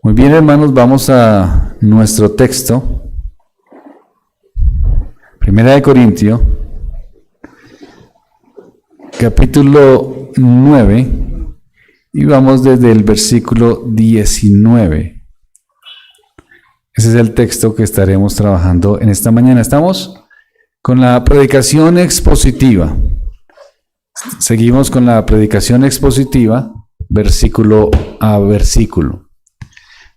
Muy bien, hermanos, vamos a nuestro texto. Primera de Corintios, capítulo 9, y vamos desde el versículo 19. Ese es el texto que estaremos trabajando en esta mañana. Estamos con la predicación expositiva. Seguimos con la predicación expositiva, versículo a versículo.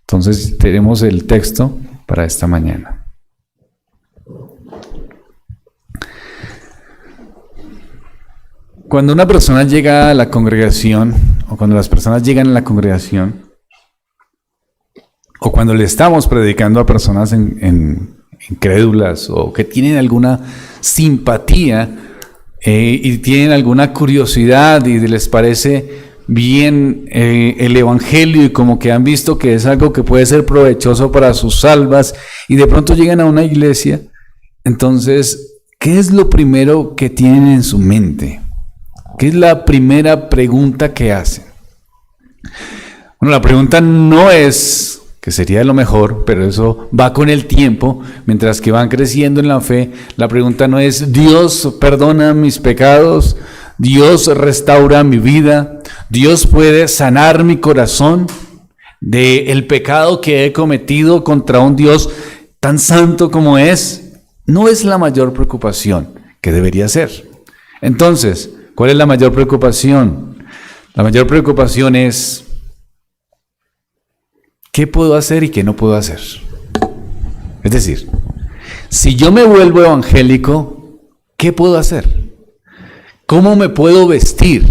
Entonces tenemos el texto para esta mañana. Cuando una persona llega a la congregación, o cuando las personas llegan a la congregación, o cuando le estamos predicando a personas incrédulas o que tienen alguna simpatía y tienen alguna curiosidad y les parece bien el evangelio y como que han visto que es algo que puede ser provechoso para sus almas y de pronto llegan a una iglesia, entonces, ¿qué es lo primero que tienen en su mente? ¿Qué es la primera pregunta que hacen? Bueno, la pregunta no es, que sería lo mejor, pero eso va con el tiempo, mientras que van creciendo en la fe, la pregunta no es, Dios perdona mis pecados, Dios restaura mi vida, Dios puede sanar mi corazón del pecado que he cometido contra un Dios tan santo como es. No es la mayor preocupación que debería ser. Entonces, ¿cuál es la mayor preocupación? La mayor preocupación es, ¿qué puedo hacer y qué no puedo hacer? Es decir, si yo me vuelvo evangélico, ¿qué puedo hacer? ¿Cómo me puedo vestir?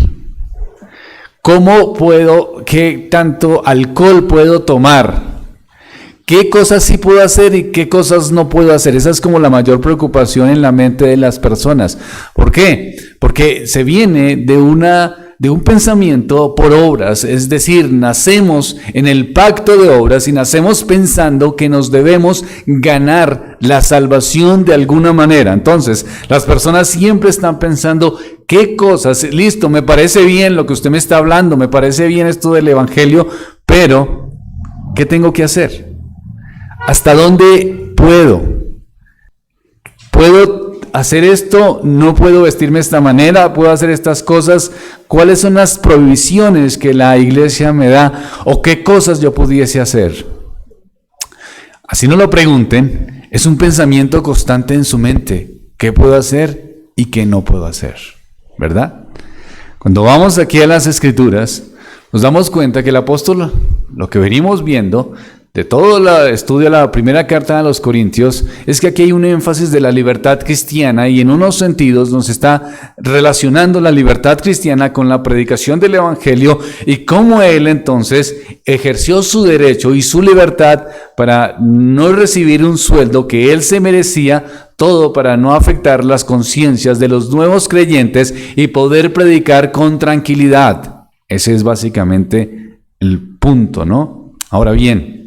¿Qué tanto alcohol puedo tomar? ¿Qué cosas sí puedo hacer y qué cosas no puedo hacer? Esa es como la mayor preocupación en la mente de las personas. ¿Por qué? Porque se viene de un pensamiento por obras, es decir, nacemos en el pacto de obras y nacemos pensando que nos debemos ganar la salvación de alguna manera. Entonces, las personas siempre están pensando, ¿qué cosas? Listo, me parece bien lo que usted me está hablando, me parece bien esto del evangelio, pero ¿qué tengo que hacer? ¿Hasta dónde puedo? ¿Puedo hacer esto? ¿No puedo vestirme de esta manera? ¿Puedo hacer estas cosas? ¿Cuáles son las prohibiciones que la iglesia me da? ¿O qué cosas yo pudiese hacer? Así no lo pregunten, es un pensamiento constante en su mente. ¿Qué puedo hacer y qué no puedo hacer? ¿Verdad? Cuando vamos aquí a las Escrituras, nos damos cuenta que el apóstol, lo que venimos viendo de todo el estudio de la primera carta a los Corintios, es que aquí hay un énfasis de la libertad cristiana y en unos sentidos nos está relacionando la libertad cristiana con la predicación del evangelio y cómo él entonces ejerció su derecho y su libertad para no recibir un sueldo que él se merecía, todo para no afectar las conciencias de los nuevos creyentes y poder predicar con tranquilidad. Ese es básicamente el punto, ¿no? Ahora bien,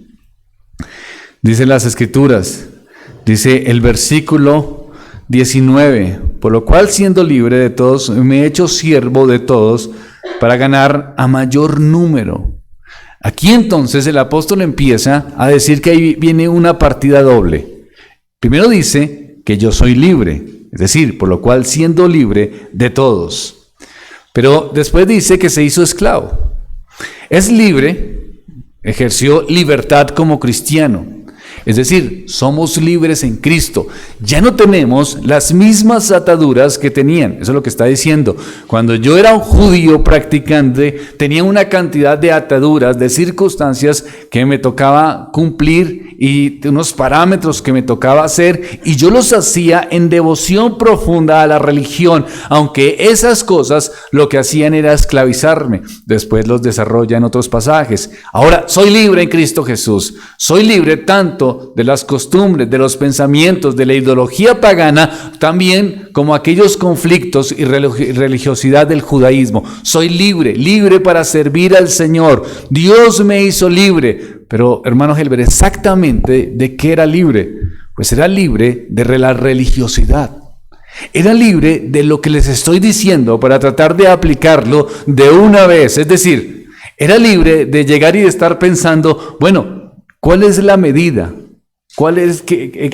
dice las Escrituras, dice el versículo 19, por lo cual siendo libre de todos, me he hecho siervo de todos para ganar a mayor número. Aquí entonces el apóstol empieza a decir que ahí viene una partida doble. Primero dice que yo soy libre, es decir, por lo cual siendo libre de todos. Pero después dice que se hizo esclavo. Es libre, ejerció libertad como cristiano. Es decir, somos libres en Cristo. Ya no tenemos las mismas ataduras que tenían. Eso es lo que está diciendo. Cuando yo era un judío practicante, tenía una cantidad de ataduras, de circunstancias que me tocaba cumplir y unos parámetros que me tocaba hacer, y yo los hacía en devoción profunda a la religión, aunque esas cosas lo que hacían era esclavizarme. Después los desarrolla en otros pasajes. Ahora soy libre en Cristo Jesús. Soy libre tanto de las costumbres, de los pensamientos, de la ideología pagana, también como aquellos conflictos y religiosidad del judaísmo. Soy libre, libre para servir al Señor. Dios me hizo libre. Pero, hermano Helber, exactamente ¿de qué era libre? Pues era libre de la religiosidad. Era libre de lo que les estoy diciendo para tratar de aplicarlo de una vez. Es decir, era libre de llegar y de estar pensando, bueno, ¿Cuál es la medida?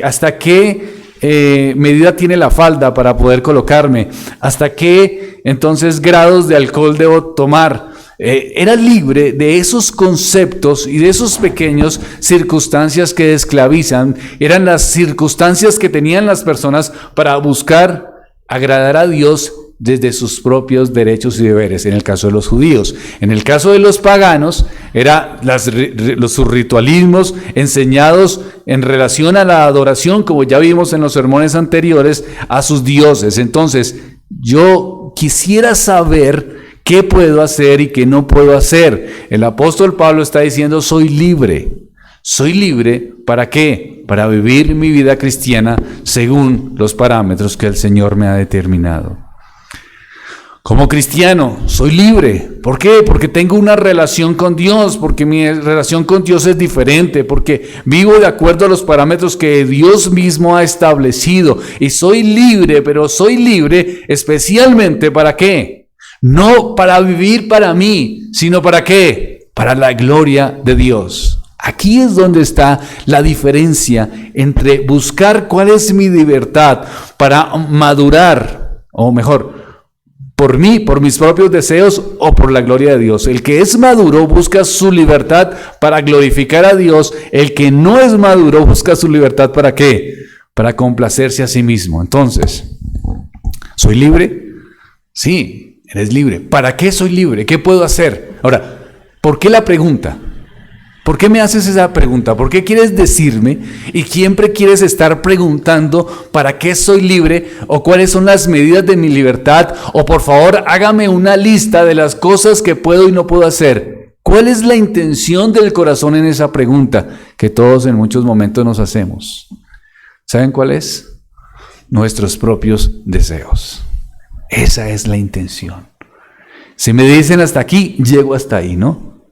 ¿Hasta qué medida tiene la falda para poder colocarme? ¿Hasta qué entonces grados de alcohol debo tomar? Era libre de esos conceptos y de esos pequeños circunstancias que esclavizan. Eran las circunstancias que tenían las personas para buscar agradar a Dios desde sus propios derechos y deberes, en el caso de los judíos. En el caso de los paganos, eran sus ritualismos enseñados en relación a la adoración, como ya vimos en los sermones anteriores, a sus dioses. Entonces, yo quisiera saber qué puedo hacer y qué no puedo hacer. El apóstol Pablo está diciendo, soy libre. ¿Soy libre para qué? Para vivir mi vida cristiana según los parámetros que el Señor me ha determinado. Como cristiano, soy libre. ¿Por qué? Porque tengo una relación con Dios, porque mi relación con Dios es diferente, porque vivo de acuerdo a los parámetros que Dios mismo ha establecido. Y soy libre, pero soy libre especialmente ¿para qué? No para vivir para mí, sino ¿para qué? Para la gloria de Dios. Aquí es donde está la diferencia entre buscar cuál es mi libertad para madurar, o mejor, por mí, por mis propios deseos o por la gloria de Dios. El que es maduro busca su libertad para glorificar a Dios. El que no es maduro busca su libertad ¿para qué? Para complacerse a sí mismo. Entonces, ¿soy libre? Sí. Eres libre. ¿Para qué soy libre? ¿Qué puedo hacer? Ahora, ¿por qué la pregunta? ¿Por qué me haces esa pregunta? ¿Por qué quieres decirme y siempre quieres estar preguntando para qué soy libre o cuáles son las medidas de mi libertad? O por favor, hágame una lista de las cosas que puedo y no puedo hacer. ¿Cuál es la intención del corazón en esa pregunta que todos en muchos momentos nos hacemos? ¿Saben cuál es? Nuestros propios deseos. Esa es la intención. Si me dicen hasta aquí, llego hasta ahí, ¿no?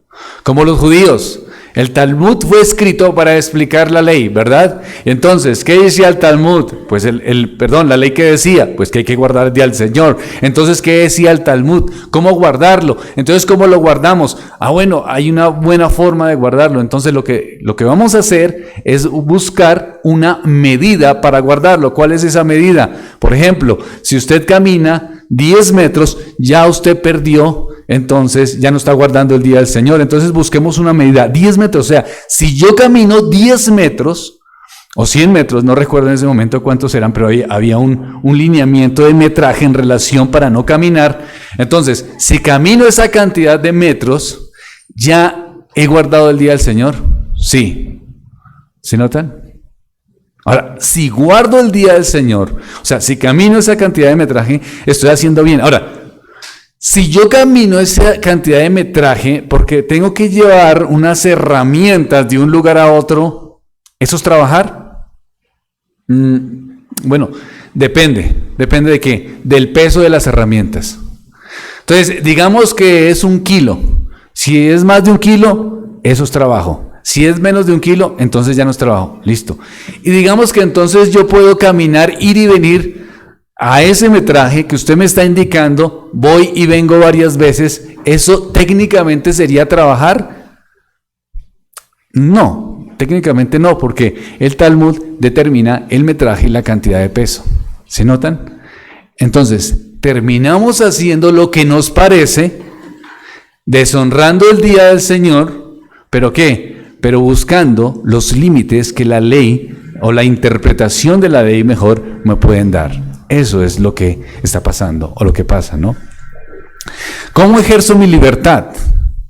Como los judíos, el Talmud fue escrito para explicar la ley, ¿verdad? Entonces, ¿qué decía el Talmud? Pues la ley que decía, pues que hay que guardar el día del Señor. Entonces, ¿qué decía el Talmud? ¿Cómo guardarlo? Entonces, ¿cómo lo guardamos? Bueno, hay una buena forma de guardarlo. Entonces, lo que vamos a hacer es buscar una medida para guardarlo. ¿Cuál es esa medida? Por ejemplo, si usted camina 10 metros, ya usted perdió. Entonces ya no está guardando el día del Señor. Entonces busquemos una medida, 10 metros. O sea, si yo camino 10 metros o 100 metros, no recuerdo en ese momento cuántos eran, pero había un lineamiento de metraje en relación para no caminar. Entonces, si camino esa cantidad de metros, ¿ya he guardado el día del Señor? Sí. ¿Sí notan? Ahora, si guardo el día del Señor, o sea, si camino esa cantidad de metraje, estoy haciendo bien. Ahora, si yo camino esa cantidad de metraje porque tengo que llevar unas herramientas de un lugar a otro, ¿eso es trabajar? Bueno, depende de qué, del peso de las herramientas. Entonces, digamos que es 1 kilo. Si es más de 1 kilo, eso es trabajo. Si es menos de 1 kilo, entonces ya no es trabajo. Listo. Y digamos que entonces yo puedo caminar, ir y venir a ese metraje que usted me está indicando, voy y vengo varias veces. ¿Eso técnicamente sería trabajar? No, técnicamente no, porque el Talmud determina el metraje y la cantidad de peso. ¿Se notan? Entonces, terminamos haciendo lo que nos parece, deshonrando el día del Señor, ¿pero qué? Pero buscando los límites que la ley o la interpretación de la ley mejor me pueden dar. Eso es lo que está pasando, o lo que pasa, ¿no? ¿Cómo ejerzo mi libertad?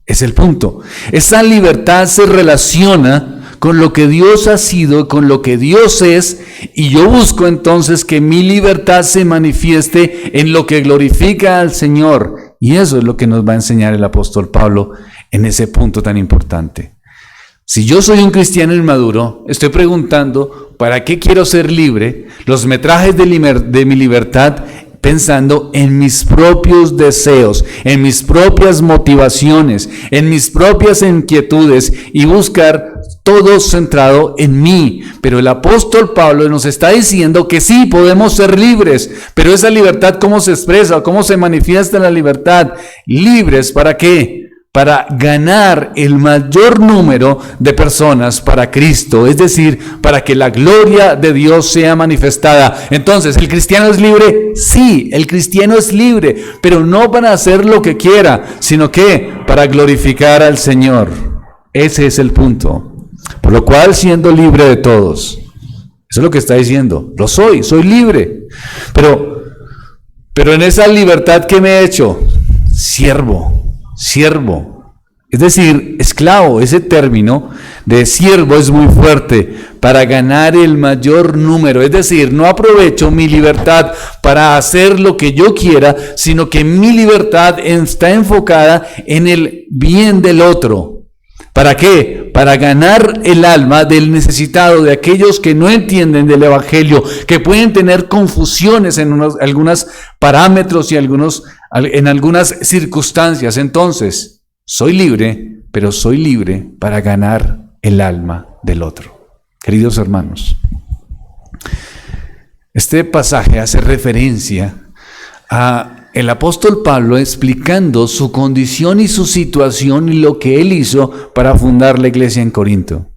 Es el punto. Esa libertad se relaciona con lo que Dios ha sido, con lo que Dios es, y yo busco entonces que mi libertad se manifieste en lo que glorifica al Señor. Y eso es lo que nos va a enseñar el apóstol Pablo en ese punto tan importante. Si yo soy un cristiano inmaduro, estoy preguntando, ¿para qué quiero ser libre? Los metrajes de mi libertad, pensando en mis propios deseos, en mis propias motivaciones, en mis propias inquietudes y buscar todo centrado en mí. Pero el apóstol Pablo nos está diciendo que sí, podemos ser libres, pero esa libertad, ¿cómo se expresa? ¿Cómo se manifiesta la libertad? ¿Libres para qué? para ganar el mayor número de personas para Cristo, es decir, para que la gloria de Dios sea manifestada. Entonces, ¿el cristiano es libre? Sí, el cristiano es libre, pero no para hacer lo que quiera, sino que para glorificar al Señor. Ese es el punto. Por lo cual, siendo libre de todos, eso es lo que está diciendo, soy libre, pero en esa libertad que me he hecho, siervo, es decir, esclavo. Ese término de siervo es muy fuerte, para ganar el mayor número, es decir, no aprovecho mi libertad para hacer lo que yo quiera, sino que mi libertad está enfocada en el bien del otro. ¿Para qué? Para ganar el alma del necesitado, de aquellos que no entienden del Evangelio, que pueden tener confusiones en algunos parámetros y en algunas circunstancias. Entonces, soy libre, pero soy libre para ganar el alma del otro. Queridos hermanos, este pasaje hace referencia a el apóstol Pablo explicando su condición y su situación y lo que él hizo para fundar la iglesia en Corinto.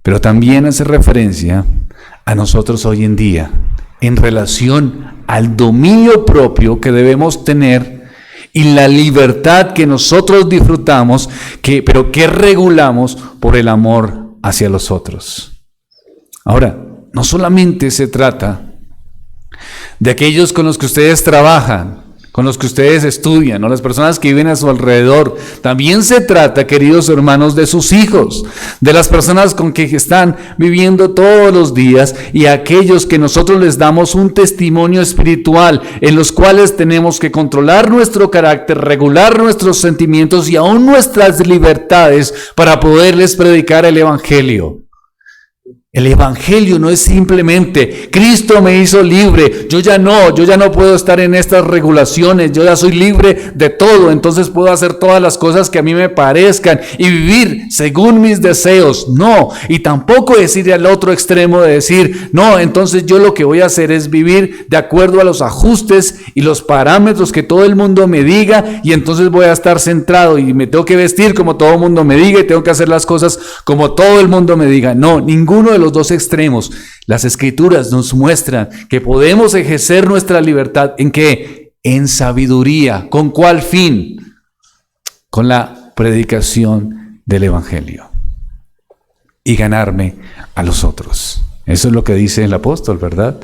Pero también hace referencia a nosotros hoy en día en relación al dominio propio que debemos tener y la libertad que nosotros disfrutamos, pero que regulamos por el amor hacia los otros. Ahora, no solamente se trata de aquellos con los que ustedes trabajan, con los que ustedes estudian, o las personas que viven a su alrededor. También se trata, queridos hermanos, de sus hijos, de las personas con que están viviendo todos los días y aquellos que nosotros les damos un testimonio espiritual, en los cuales tenemos que controlar nuestro carácter, regular nuestros sentimientos y aún nuestras libertades para poderles predicar el Evangelio. El Evangelio no es simplemente, Cristo me hizo libre, yo ya no puedo estar en estas regulaciones, yo ya soy libre de todo, entonces puedo hacer todas las cosas que a mí me parezcan y vivir según mis deseos. No, y tampoco es ir al otro extremo de decir, no, entonces yo lo que voy a hacer es vivir de acuerdo a los ajustes y los parámetros que todo el mundo me diga, y entonces voy a estar centrado y me tengo que vestir como todo el mundo me diga y tengo que hacer las cosas como todo el mundo me diga. No, ninguno de los dos extremos. Las Escrituras nos muestran que podemos ejercer nuestra libertad ¿en qué? En sabiduría. ¿Con cuál fin? Con la predicación del Evangelio y ganarme a los otros. Eso es lo que dice el apóstol, ¿verdad?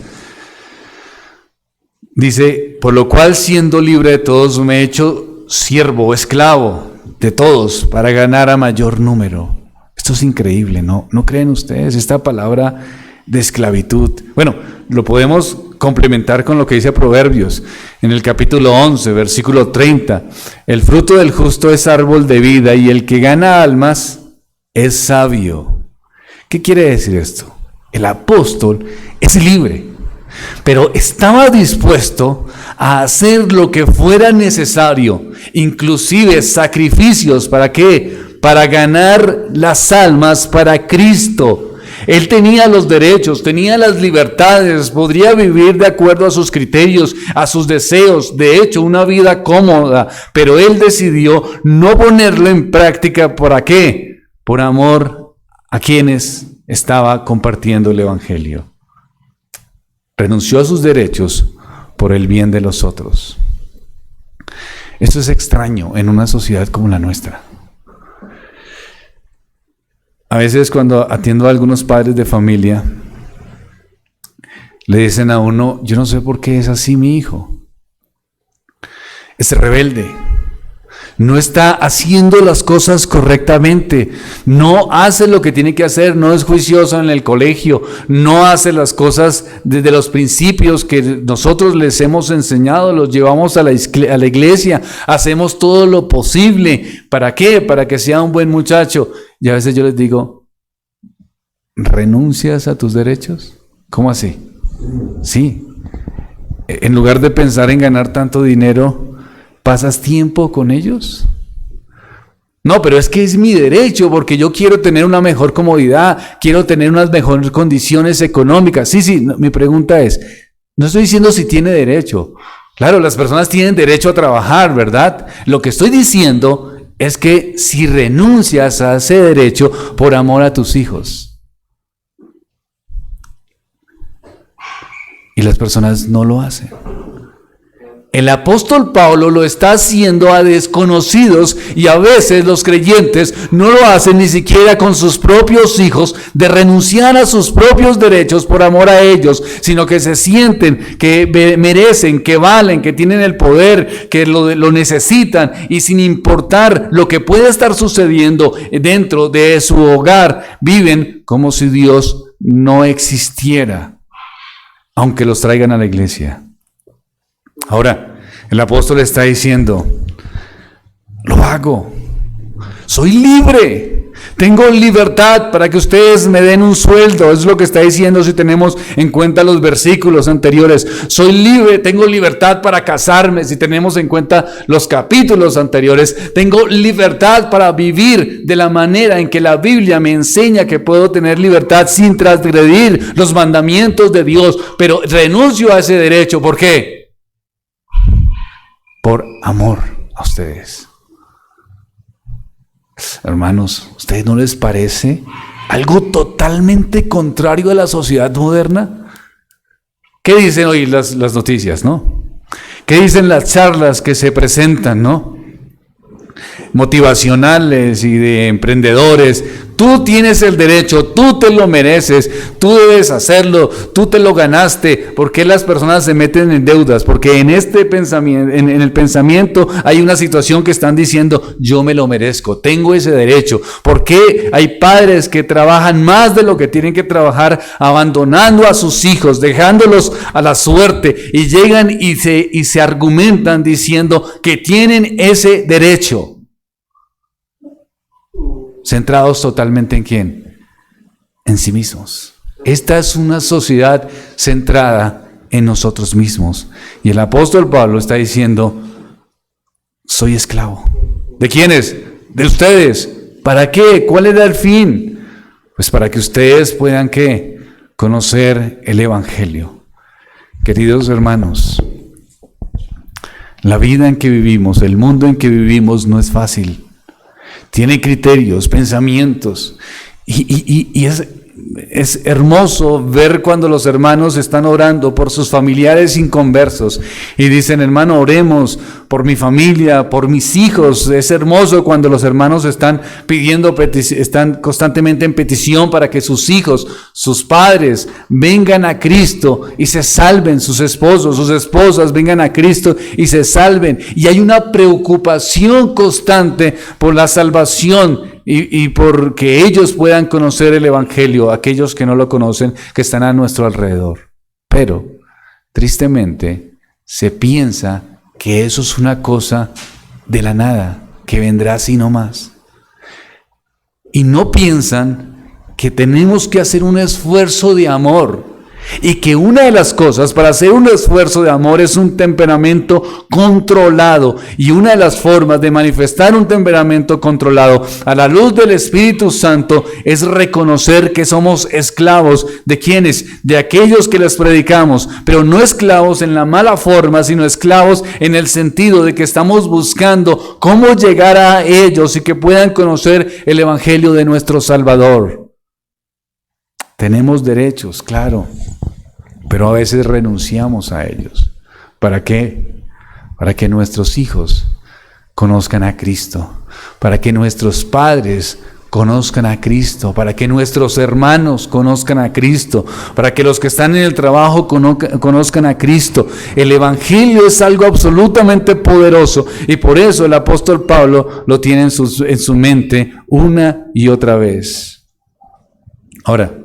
Dice, por lo cual siendo libre de todos me he hecho siervo o esclavo de todos para ganar a mayor número. Esto es increíble, ¿no? ¿No creen ustedes esta palabra de esclavitud? Bueno, lo podemos complementar con lo que dice Proverbios en el capítulo 11, versículo 30. El fruto del justo es árbol de vida y el que gana almas es sabio. ¿Qué quiere decir esto? El apóstol es libre, pero estaba dispuesto a hacer lo que fuera necesario, inclusive sacrificios. ¿Para qué? Para ganar las almas para Cristo. Él tenía los derechos, tenía las libertades, podría vivir de acuerdo a sus criterios, a sus deseos, de hecho una vida cómoda, pero él decidió no ponerlo en práctica. ¿Para qué? Por amor a quienes estaba compartiendo el Evangelio. Renunció a sus derechos por el bien de los otros. Esto es extraño en una sociedad como la nuestra. A veces cuando atiendo a algunos padres de familia, le dicen a uno, yo no sé por qué es así mi hijo. Es rebelde. No está haciendo las cosas correctamente. No hace lo que tiene que hacer. No es juicioso en el colegio. No hace las cosas desde los principios que nosotros les hemos enseñado. Los llevamos a la iglesia. Hacemos todo lo posible. ¿Para qué? Para que sea un buen muchacho. Y a veces yo les digo, ¿renuncias a tus derechos? ¿Cómo así? Sí. En lugar de pensar en ganar tanto dinero, ¿pasas tiempo con ellos? No, pero es que es mi derecho porque yo quiero tener una mejor comodidad, quiero tener unas mejores condiciones económicas. Sí, mi pregunta es, no estoy diciendo si tiene derecho. Claro, las personas tienen derecho a trabajar, ¿verdad? Lo que estoy diciendo es que si renuncias a ese derecho por amor a tus hijos. Y las personas no lo hacen. El apóstol Pablo lo está haciendo a desconocidos, y a veces los creyentes no lo hacen ni siquiera con sus propios hijos, de renunciar a sus propios derechos por amor a ellos, sino que se sienten que merecen, que valen, que tienen el poder, que lo necesitan, y sin importar lo que pueda estar sucediendo dentro de su hogar, viven como si Dios no existiera, aunque los traigan a la iglesia. Ahora, el apóstol está diciendo, lo hago, soy libre, tengo libertad para que ustedes me den un sueldo, es lo que está diciendo si tenemos en cuenta los versículos anteriores. Soy libre, tengo libertad para casarme, si tenemos en cuenta los capítulos anteriores. Tengo libertad para vivir de la manera en que la Biblia me enseña que puedo tener libertad sin transgredir los mandamientos de Dios, pero renuncio a ese derecho. ¿Por qué? Por amor a ustedes. Hermanos, ¿a ustedes no les parece algo totalmente contrario a la sociedad moderna? ¿Qué dicen hoy las noticias, no? ¿Qué dicen las charlas que se presentan, no? Motivacionales y de emprendedores. Tú tienes el derecho, tú te lo mereces, tú debes hacerlo, tú te lo ganaste. ¿Por qué las personas se meten en deudas? Porque en este pensamiento, en el pensamiento hay una situación que están diciendo, yo me lo merezco, tengo ese derecho. ¿Por qué hay padres que trabajan más de lo que tienen que trabajar, abandonando a sus hijos, dejándolos a la suerte, y llegan y se argumentan diciendo que tienen ese derecho? Centrados totalmente en ¿quién? En sí mismos. Esta es una sociedad centrada en nosotros mismos. Y el apóstol Pablo está diciendo, soy esclavo. ¿De quiénes? De ustedes. ¿Para qué? ¿Cuál era el fin? Pues para que ustedes puedan ¿qué? Conocer el evangelio. Queridos hermanos, la vida en que vivimos, el mundo en que vivimos no es fácil. Tiene criterios, pensamientos, y es hermoso ver cuando los hermanos están orando por sus familiares inconversos y dicen, hermano, oremos por mi familia, por mis hijos. Es hermoso cuando los hermanos están están constantemente en petición para que sus hijos, sus padres vengan a Cristo y se salven, sus esposos, sus esposas vengan a Cristo y se salven. Y hay una preocupación constante por la salvación y por que ellos puedan conocer el evangelio, aquellos que no lo conocen, que están a nuestro alrededor. Pero, tristemente, se piensa que eso es una cosa de la nada, que vendrá así nomás. Y no piensan que tenemos que hacer un esfuerzo de amor, y que una de las cosas para hacer un esfuerzo de amor es un temperamento controlado, y una de las formas de manifestar un temperamento controlado a la luz del Espíritu Santo es reconocer que somos esclavos de quienes, de aquellos que les predicamos, pero no esclavos en la mala forma, sino esclavos en el sentido de que estamos buscando cómo llegar a ellos y que puedan conocer el evangelio de nuestro Salvador. Tenemos derechos, claro, pero a veces renunciamos a ellos. ¿Para qué? Para que nuestros hijos conozcan a Cristo, para que nuestros padres conozcan a Cristo, para que nuestros hermanos conozcan a Cristo, para que los que están en el trabajo conozcan a Cristo. El evangelio es algo absolutamente poderoso, y por eso el apóstol Pablo lo tiene en su mente una y otra vez. Ahora,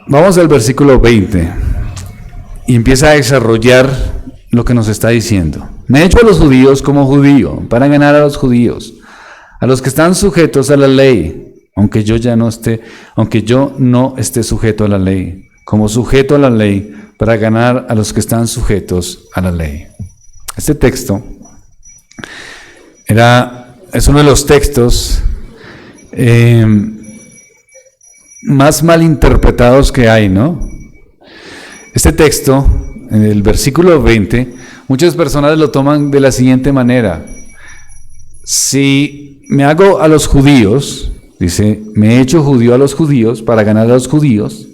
vamos al versículo 20 y empieza a desarrollar lo que nos está diciendo. Me he hecho a los judíos como judío para ganar a los judíos, a los que están sujetos a la ley, aunque yo no esté sujeto a la ley, como sujeto a la ley para ganar a los que están sujetos a la ley. Este texto es uno de los textos más mal interpretados que hay, ¿no? Este texto, en el versículo 20, muchas personas lo toman de la siguiente manera. si me hago a los judíos, dice, me he hecho judío a los judíos para ganar a los judíos,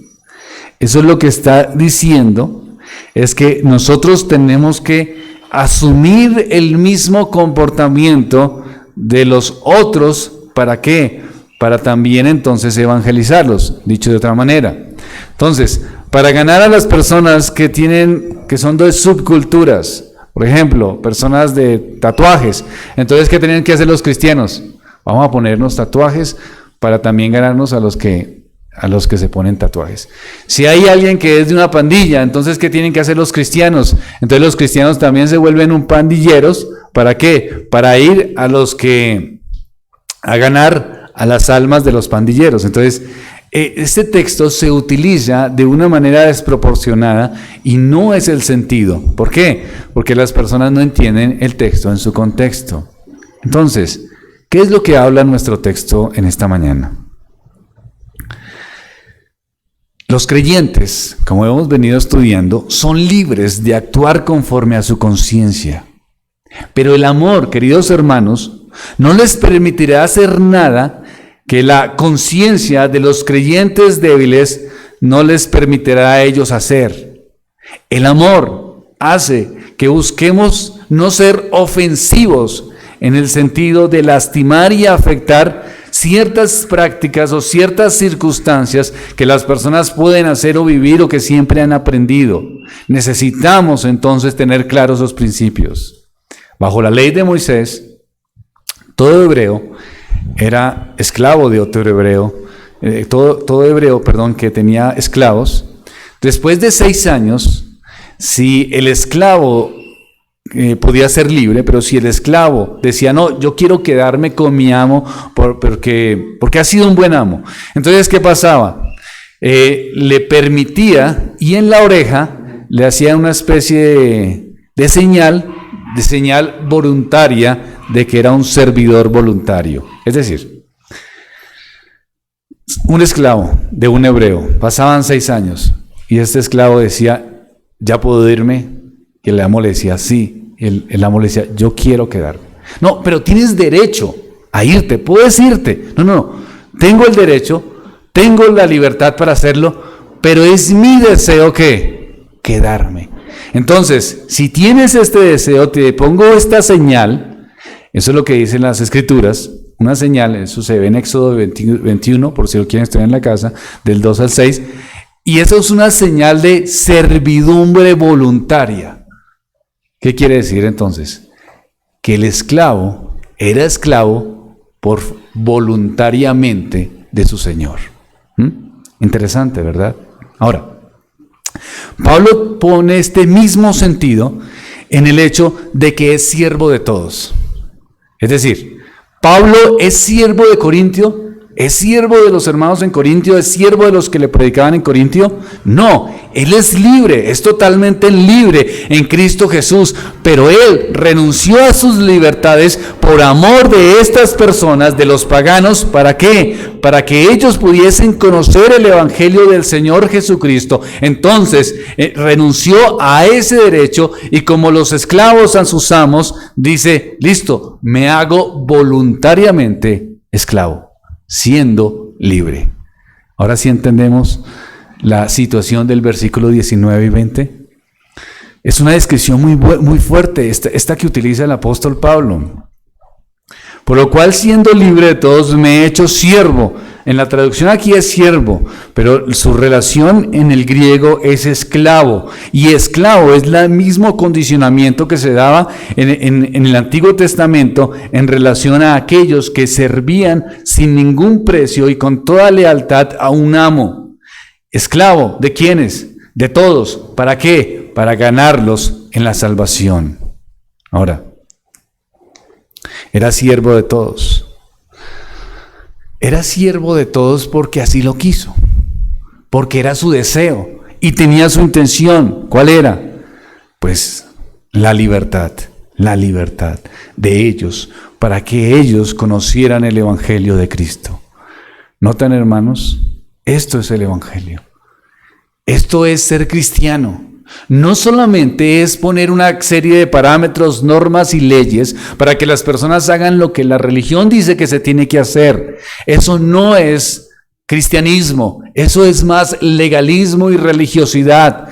eso es lo que está diciendo, es que nosotros tenemos que asumir el mismo comportamiento de los otros. ¿Para qué? Para también entonces evangelizarlos, dicho de otra manera. Entonces, para ganar a las personas que son de subculturas, por ejemplo, personas de tatuajes, entonces, ¿qué tienen que hacer los cristianos? Vamos a ponernos tatuajes para también ganarnos a los que se ponen tatuajes. Si hay alguien que es de una pandilla, entonces, ¿qué tienen que hacer los cristianos? Entonces los cristianos también se vuelven un pandilleros. ¿Para qué? Para ir a ganar a las almas de los pandilleros. Entonces, este texto se utiliza de una manera desproporcionada y no es el sentido. ¿Por qué? Porque las personas no entienden el texto en su contexto. Entonces, ¿qué es lo que habla nuestro texto en esta mañana? Los creyentes, como hemos venido estudiando, son libres de actuar conforme a su conciencia. Pero el amor, queridos hermanos, no les permitirá hacer nada que la conciencia de los creyentes débiles no les permitirá a ellos hacer. El amor hace que busquemos no ser ofensivos en el sentido de lastimar y afectar ciertas prácticas o ciertas circunstancias que las personas pueden hacer o vivir o que siempre han aprendido. Necesitamos entonces tener claros los principios. Bajo la ley de Moisés, todo hebreo era esclavo de otro hebreo, todo hebreo que tenía esclavos. Después de 6 años, si el esclavo podía ser libre, pero si el esclavo decía, no, yo quiero quedarme con mi amo porque ha sido un buen amo. Entonces, ¿qué pasaba? Le permitía, y en la oreja le hacía una especie de señal voluntaria de que era un servidor voluntario. Es decir, un esclavo de un hebreo, pasaban 6 años, y este esclavo decía, ¿ya puedo irme? Y el amo le decía, sí. El amo le decía, yo quiero quedarme. No, pero tienes derecho a irte, puedes irte. No, tengo el derecho, tengo la libertad para hacerlo, pero es mi deseo que quedarme. Entonces, si tienes este deseo, te pongo esta señal. Eso es lo que dicen las Escrituras, una señal, eso se ve en Éxodo 21, por si lo quieren estudiar en la casa, del 2 al 6, y eso es una señal de servidumbre voluntaria. ¿Qué quiere decir entonces? Que el esclavo era esclavo voluntariamente de su Señor. Interesante, ¿verdad? Ahora, Pablo pone este mismo sentido en el hecho de que es siervo de todos. Es decir, Pablo es siervo de Corintio, es siervo de los hermanos en Corintio, es siervo de los que le predicaban en Corintio. No, él es libre, es totalmente libre en Cristo Jesús, pero él renunció a sus libertades por amor de estas personas, de los paganos. ¿Para qué? Para que ellos pudiesen conocer el evangelio del Señor Jesucristo. Entonces, renunció a ese derecho y como los esclavos a sus amos, dice, listo, me hago voluntariamente esclavo, siendo libre. Ahora sí entendemos la situación del versículo 19 y 20. Es una descripción muy fuerte, esta que utiliza el apóstol Pablo. Por lo cual, siendo libre de todos, me he hecho siervo. En la traducción aquí es siervo, pero su relación en el griego es esclavo. Y esclavo es el mismo condicionamiento que se daba en el Antiguo Testamento en relación a aquellos que servían sin ningún precio y con toda lealtad a un amo. Esclavo, ¿de quiénes? De todos. ¿Para qué? Para ganarlos en la salvación. Ahora, era siervo de todos. Era siervo de todos porque así lo quiso, porque era su deseo y tenía su intención. ¿Cuál era? Pues la libertad de ellos, para que ellos conocieran el evangelio de Cristo. ¿Notan, hermanos? Esto es el evangelio. Esto es ser cristiano. no solamente es poner una serie de parámetros, normas y leyes para que las personas hagan lo que la religión dice que se tiene que hacer. Eso no es cristianismo, eso es más legalismo y religiosidad.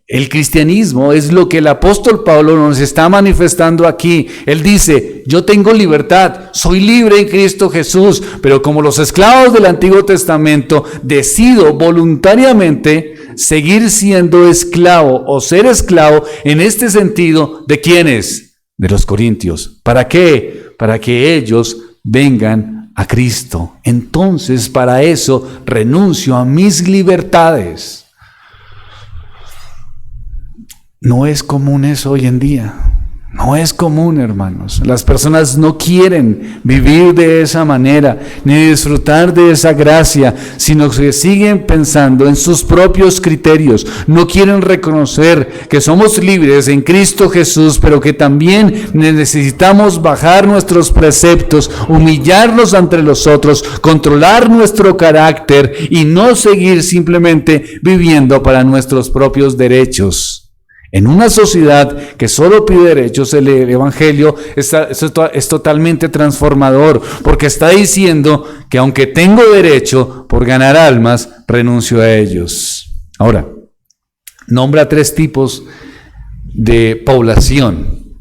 El cristianismo es lo que el apóstol Pablo nos está manifestando aquí. Él dice, yo tengo libertad, soy libre en Cristo Jesús, pero como los esclavos del Antiguo Testamento, decido voluntariamente seguir siendo esclavo o ser esclavo en este sentido. ¿De quiénes? De los corintios. ¿Para qué? Para que ellos vengan a Cristo. Entonces, para eso renuncio a mis libertades. No es común eso hoy en día. No es común, hermanos. Las personas no quieren vivir de esa manera, ni disfrutar de esa gracia, sino que siguen pensando en sus propios criterios. No quieren reconocer que somos libres en Cristo Jesús, pero que también necesitamos bajar nuestros preceptos, humillarnos ante los otros, controlar nuestro carácter y no seguir simplemente viviendo para nuestros propios derechos. En una sociedad que solo pide derechos, el Evangelio es totalmente transformador, porque está diciendo que aunque tengo derecho por ganar almas, renuncio a ellos. Ahora, nombra 3 tipos de población: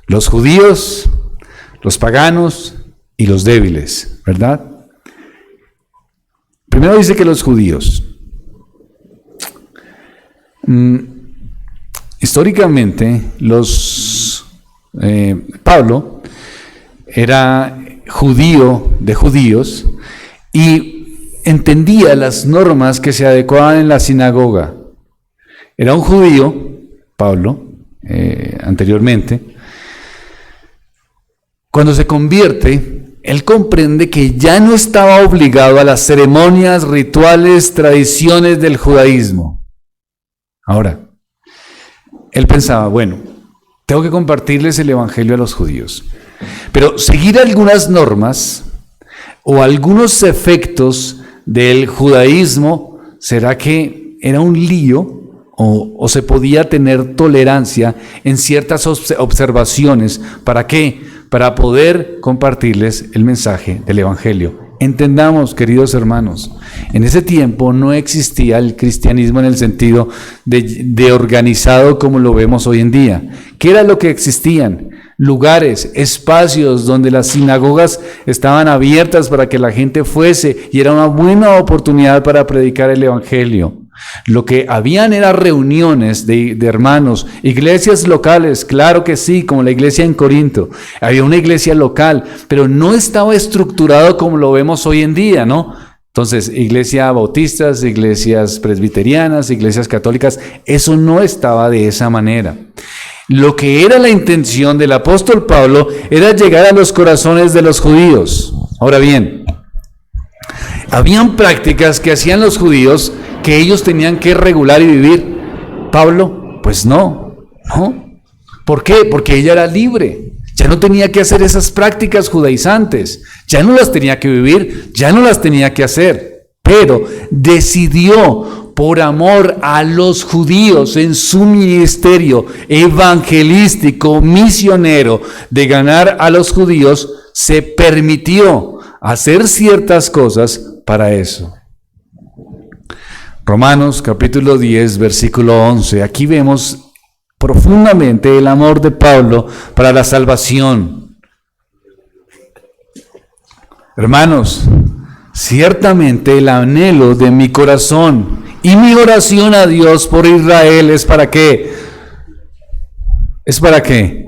los judíos, los paganos y los débiles, ¿verdad? Primero dice que los judíos. Históricamente, Pablo era judío de judíos y entendía las normas que se adecuaban en la sinagoga. Era un judío, Pablo, anteriormente. Cuando se convierte, él comprende que ya no estaba obligado a las ceremonias, rituales, tradiciones del judaísmo. Ahora, él pensaba, bueno, tengo que compartirles el evangelio a los judíos, pero seguir algunas normas o algunos efectos del judaísmo, ¿será que era un lío o se podía tener tolerancia en ciertas observaciones? ¿Para qué? Para poder compartirles el mensaje del evangelio. Entendamos, queridos hermanos, en ese tiempo no existía el cristianismo en el sentido de organizado como lo vemos hoy en día. ¿Qué era lo que existían? Lugares, espacios donde las sinagogas estaban abiertas para que la gente fuese y era una buena oportunidad para predicar el evangelio. Lo que habían eran reuniones de hermanos, iglesias locales, claro que sí, como la iglesia en Corinto. Había una iglesia local, pero no estaba estructurado como lo vemos hoy en día, ¿no? Entonces, iglesias bautistas, iglesias presbiterianas, iglesias católicas, eso no estaba de esa manera. Lo que era la intención del apóstol Pablo era llegar a los corazones de los judíos. Ahora bien, habían prácticas que hacían los judíos que ellos tenían que regular y vivir. Pablo, pues no. ¿Por qué? Porque ella era libre. Ya no tenía que hacer esas prácticas judaizantes. Ya no las tenía que vivir, ya no las tenía que hacer. Pero decidió, por amor a los judíos, en su ministerio evangelístico, misionero, de ganar a los judíos, se permitió hacer ciertas cosas para eso. Romanos capítulo 10, versículo 11. Aquí vemos profundamente el amor de Pablo para la salvación. Hermanos, ciertamente el anhelo de mi corazón y mi oración a Dios por Israel es ¿para qué? ¿Es para qué?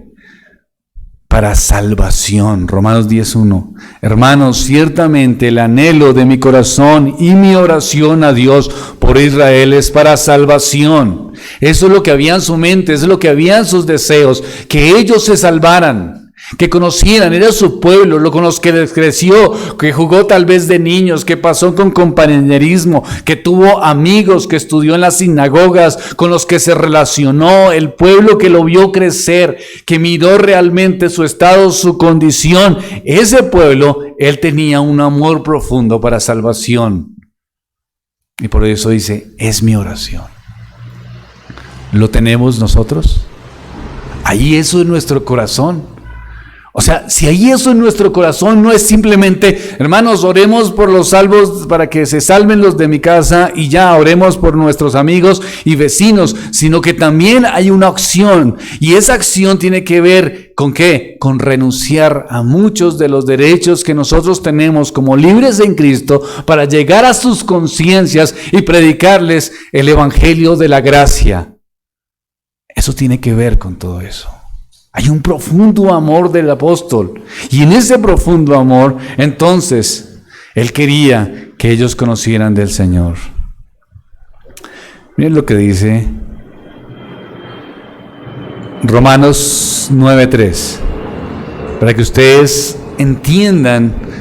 Para salvación. Romanos 10:1. Hermanos, ciertamente el anhelo de mi corazón y mi oración a Dios por Israel es para salvación. Eso es lo que había en su mente, eso es lo que había en sus deseos, que ellos se salvaran, que conocieran, era su pueblo, con los que creció, que jugó tal vez de niños, que pasó con compañerismo, que tuvo amigos, que estudió en las sinagogas, con los que se relacionó, el pueblo que lo vio crecer, que miró realmente su estado, su condición. Ese pueblo, él tenía un amor profundo para salvación. Y por eso dice, es mi oración. ¿Lo tenemos nosotros? Ahí eso en nuestro corazón. O sea, si hay eso en nuestro corazón, no es simplemente, hermanos, oremos por los salvos para que se salven los de mi casa y ya oremos por nuestros amigos y vecinos, sino que también hay una acción, y esa acción tiene que ver ¿con qué? Con renunciar a muchos de los derechos que nosotros tenemos como libres en Cristo para llegar a sus conciencias y predicarles el evangelio de la gracia. Eso tiene que ver con todo eso. Hay un profundo amor del apóstol, y en ese profundo amor, entonces, él quería que ellos conocieran del Señor. Miren lo que dice Romanos 9:3, para que ustedes entiendan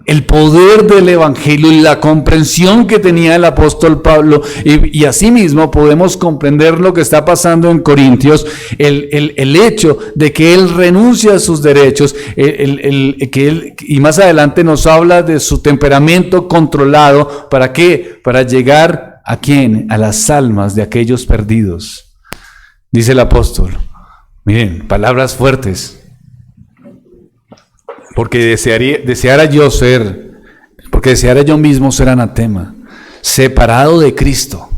el poder del evangelio y la comprensión que tenía el apóstol Pablo, y asimismo podemos comprender lo que está pasando en Corintios, el hecho de que él renuncia a sus derechos, y más adelante nos habla de su temperamento controlado. ¿Para qué? Para llegar ¿a quién? A las almas de aquellos perdidos. Dice el apóstol, miren, palabras fuertes. Porque deseara yo mismo ser anatema, separado de Cristo.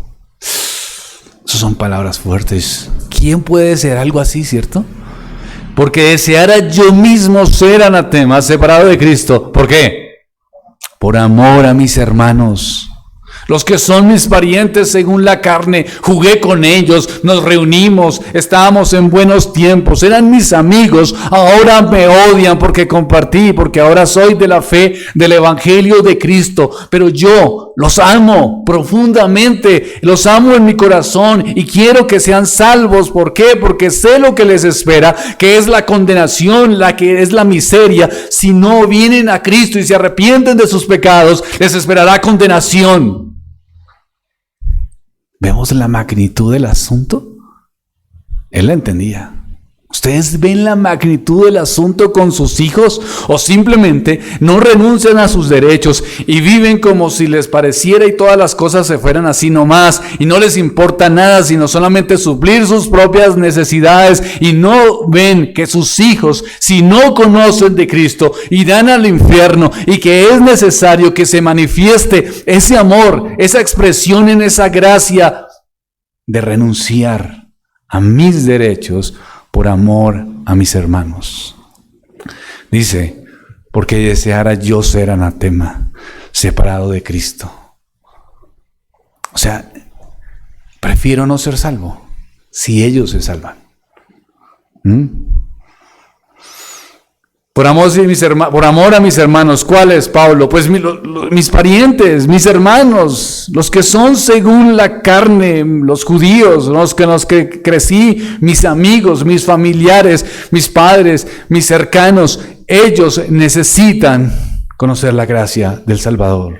Esas son palabras fuertes. ¿Quién puede desear algo así, cierto? Porque deseara yo mismo ser anatema, separado de Cristo. ¿Por qué? Por amor a mis hermanos, los que son mis parientes según la carne. Jugué con ellos, nos reunimos, estábamos en buenos tiempos, eran mis amigos. Ahora me odian porque compartí, porque ahora soy de la fe del evangelio de Cristo. Pero yo los amo profundamente, los amo en mi corazón y quiero que sean salvos. ¿Por qué? Porque sé lo que les espera, que es la condenación, la que es la miseria. Si no vienen a Cristo y se arrepienten de sus pecados, les esperará condenación. ¿Vemos la magnitud del asunto? Él la entendía. ¿Ustedes ven la magnitud del asunto con sus hijos? ¿O simplemente no renuncian a sus derechos y viven como si les pareciera y todas las cosas se fueran así nomás y no les importa nada sino solamente suplir sus propias necesidades, y no ven que sus hijos, si no conocen de Cristo, irán al infierno, y que es necesario que se manifieste ese amor, esa expresión en esa gracia de renunciar a mis derechos por amor a mis hermanos? Dice, porque deseara yo ser anatema, separado de Cristo. O sea, prefiero no ser salvo si ellos se salvan. Por amor a mis hermanos. ¿Cuáles, Pablo? Pues mis parientes, mis hermanos, los que son según la carne, los judíos, los que crecí, mis amigos, mis familiares, mis padres, mis cercanos. Ellos necesitan conocer la gracia del Salvador.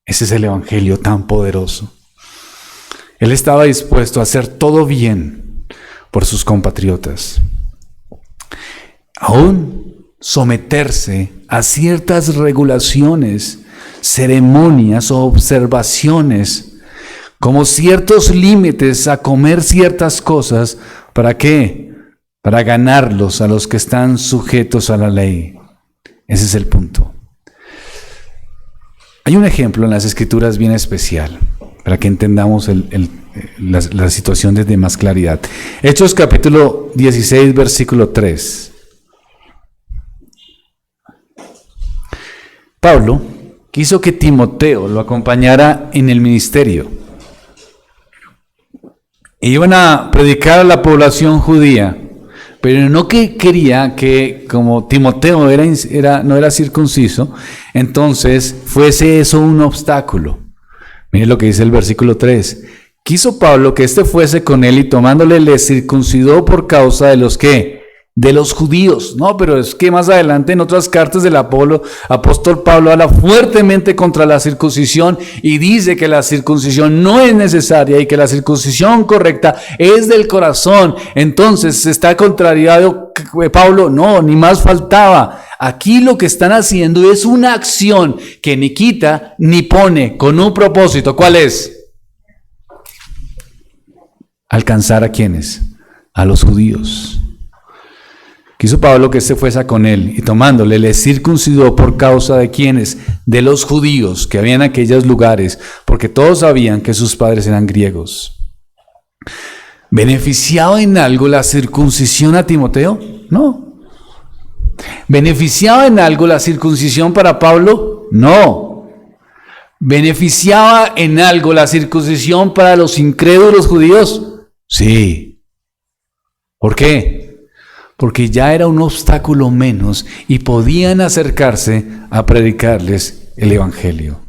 Ese es el evangelio tan poderoso. Él estaba dispuesto a hacer todo bien por sus compatriotas. Aún someterse a ciertas regulaciones, ceremonias o observaciones, como ciertos límites a comer ciertas cosas. ¿Para qué? Para ganarlos a los que están sujetos a la ley. Ese es el punto. Hay un ejemplo en las Escrituras bien especial para que entendamos la situación desde más claridad. Hechos capítulo 16, versículo 3. Pablo quiso que Timoteo lo acompañara en el ministerio. Iban a predicar a la población judía, pero no que quería que, como Timoteo no era circunciso, entonces fuese eso un obstáculo. Miren lo que dice el versículo 3. Quiso Pablo que éste fuese con él y tomándole le circuncidó por causa de los que de los judíos. No, pero es que más adelante en otras cartas del apóstol Pablo habla fuertemente contra la circuncisión y dice que la circuncisión no es necesaria y que la circuncisión correcta es del corazón. Entonces está contrariado Pablo. No, ni más faltaba. Aquí lo que están haciendo es una acción que ni quita ni pone, con un propósito. ¿Cuál es? alcanzar ¿a quiénes? A los judíos. Quiso Pablo que fuese con él, y tomándole, le circuncidó por causa de ¿quiénes? De los judíos que había en aquellos lugares, porque todos sabían que sus padres eran griegos. ¿Beneficiaba en algo la circuncisión a Timoteo? No. ¿Beneficiaba en algo la circuncisión para Pablo? No. ¿Beneficiaba en algo la circuncisión para los incrédulos judíos? Sí. ¿Por qué? Porque ya era un obstáculo menos y podían acercarse a predicarles el evangelio.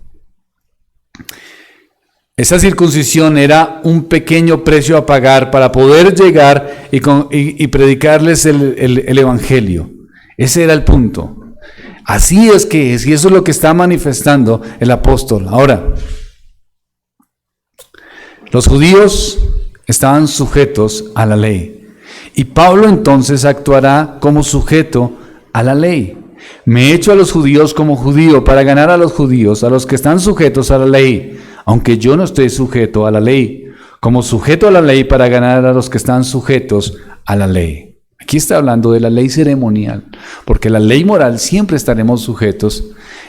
Esa circuncisión era un pequeño precio a pagar para poder llegar y predicarles el evangelio. Ese era el punto. Así es que es, y eso es lo que está manifestando el apóstol. Ahora, los judíos estaban sujetos a la ley, y Pablo entonces actuará como sujeto a la ley. Me he hecho a los judíos como judío para ganar a los judíos, a los que están sujetos a la ley, aunque yo no esté sujeto a la ley, como sujeto a la ley para ganar a los que están sujetos a la ley. Aquí está hablando de la ley ceremonial, porque la ley moral siempre estaremos sujetos,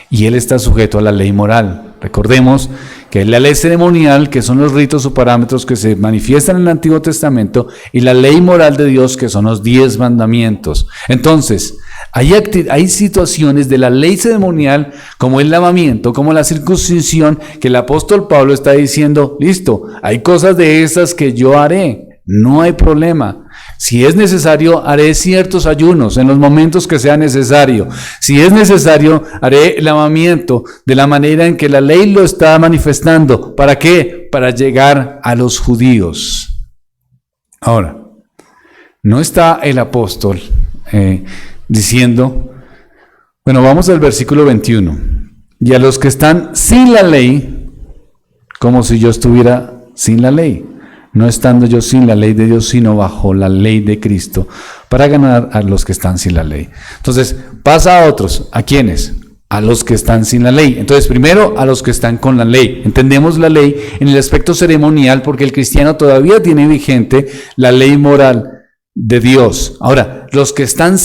y él está sujeto a la ley moral. Recordemos que es la ley ceremonial, que son los ritos o parámetros que se manifiestan en el Antiguo Testamento, y la ley moral de Dios, que son los 10 mandamientos. Entonces, hay situaciones de la ley ceremonial, como el lavamiento, como la circuncisión, que el apóstol Pablo está diciendo, listo, hay cosas de esas que yo haré, no hay problema. Si es necesario, haré ciertos ayunos en los momentos que sea necesario. Si es necesario, haré el lavamiento de la manera en que la ley lo está manifestando. ¿Para qué? Para llegar a los judíos. Ahora, no está el apóstol diciendo, bueno, vamos al versículo 21. Y a los que están sin la ley, como si yo estuviera sin la ley. No estando yo sin la ley de Dios, sino bajo la ley de Cristo, para ganar a los que están sin la ley. Entonces, pasa a otros. ¿A quiénes? A los que están sin la ley. Entonces, primero, a los que están con la ley. Entendemos la ley en el aspecto ceremonial, porque el cristiano todavía tiene vigente la ley moral de Dios. Ahora, los que están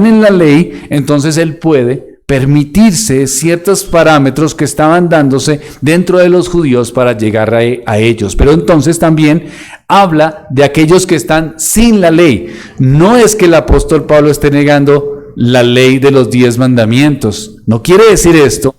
en la ley, entonces él puede permitirse ciertos parámetros que estaban dándose dentro de los judíos para llegar a ellos. Pero entonces también habla de aquellos que están sin la ley. No es que el apóstol Pablo esté negando la ley de los 10 mandamientos. No quiere decir esto.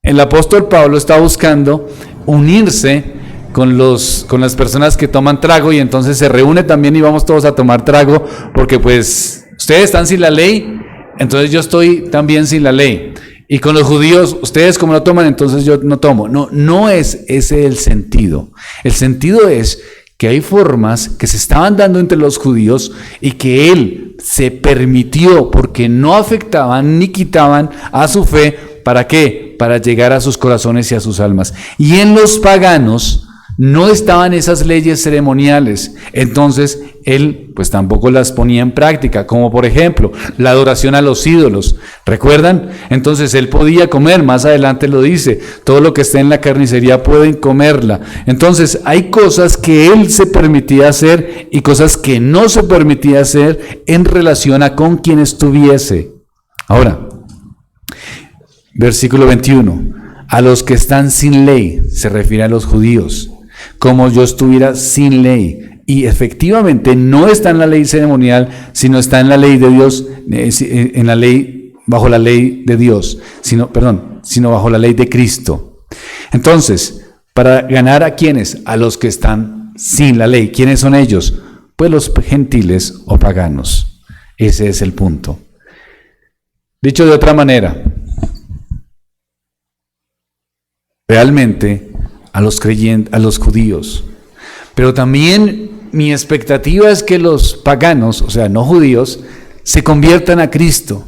El apóstol Pablo está buscando unirse con las personas que toman trago, y entonces se reúne también y vamos todos a tomar trago, porque pues ustedes están sin la ley, entonces yo estoy también sin la ley. Y con los judíos, ustedes como no toman, entonces yo no tomo. No es ese el sentido. El sentido es que hay formas que se estaban dando entre los judíos y que él se permitió porque no afectaban ni quitaban a su fe. ¿Para qué? Para llegar a sus corazones y a sus almas. Y en los paganos no estaban esas leyes ceremoniales, entonces él pues tampoco las ponía en práctica, como por ejemplo la adoración a los ídolos. ¿Recuerdan? Entonces él podía comer, más adelante lo dice, todo lo que esté en la carnicería pueden comerla. Entonces hay cosas que él se permitía hacer y cosas que no se permitía hacer en relación a con quien estuviese. Ahora, versículo 21, a los que están sin ley, se refiere a los judíos, como yo estuviera sin ley. Y efectivamente no está en la ley ceremonial, sino está en la ley de Dios, en la ley, bajo la ley de Dios, sino bajo la ley de Cristo. Entonces, para ganar a ¿quiénes? A los que están sin la ley. ¿Quiénes son ellos? Pues los gentiles o paganos. Ese es el punto. Dicho de otra manera, realmente a los creyentes, a los judíos, pero también mi expectativa es que los paganos, o sea, no judíos, se conviertan a Cristo.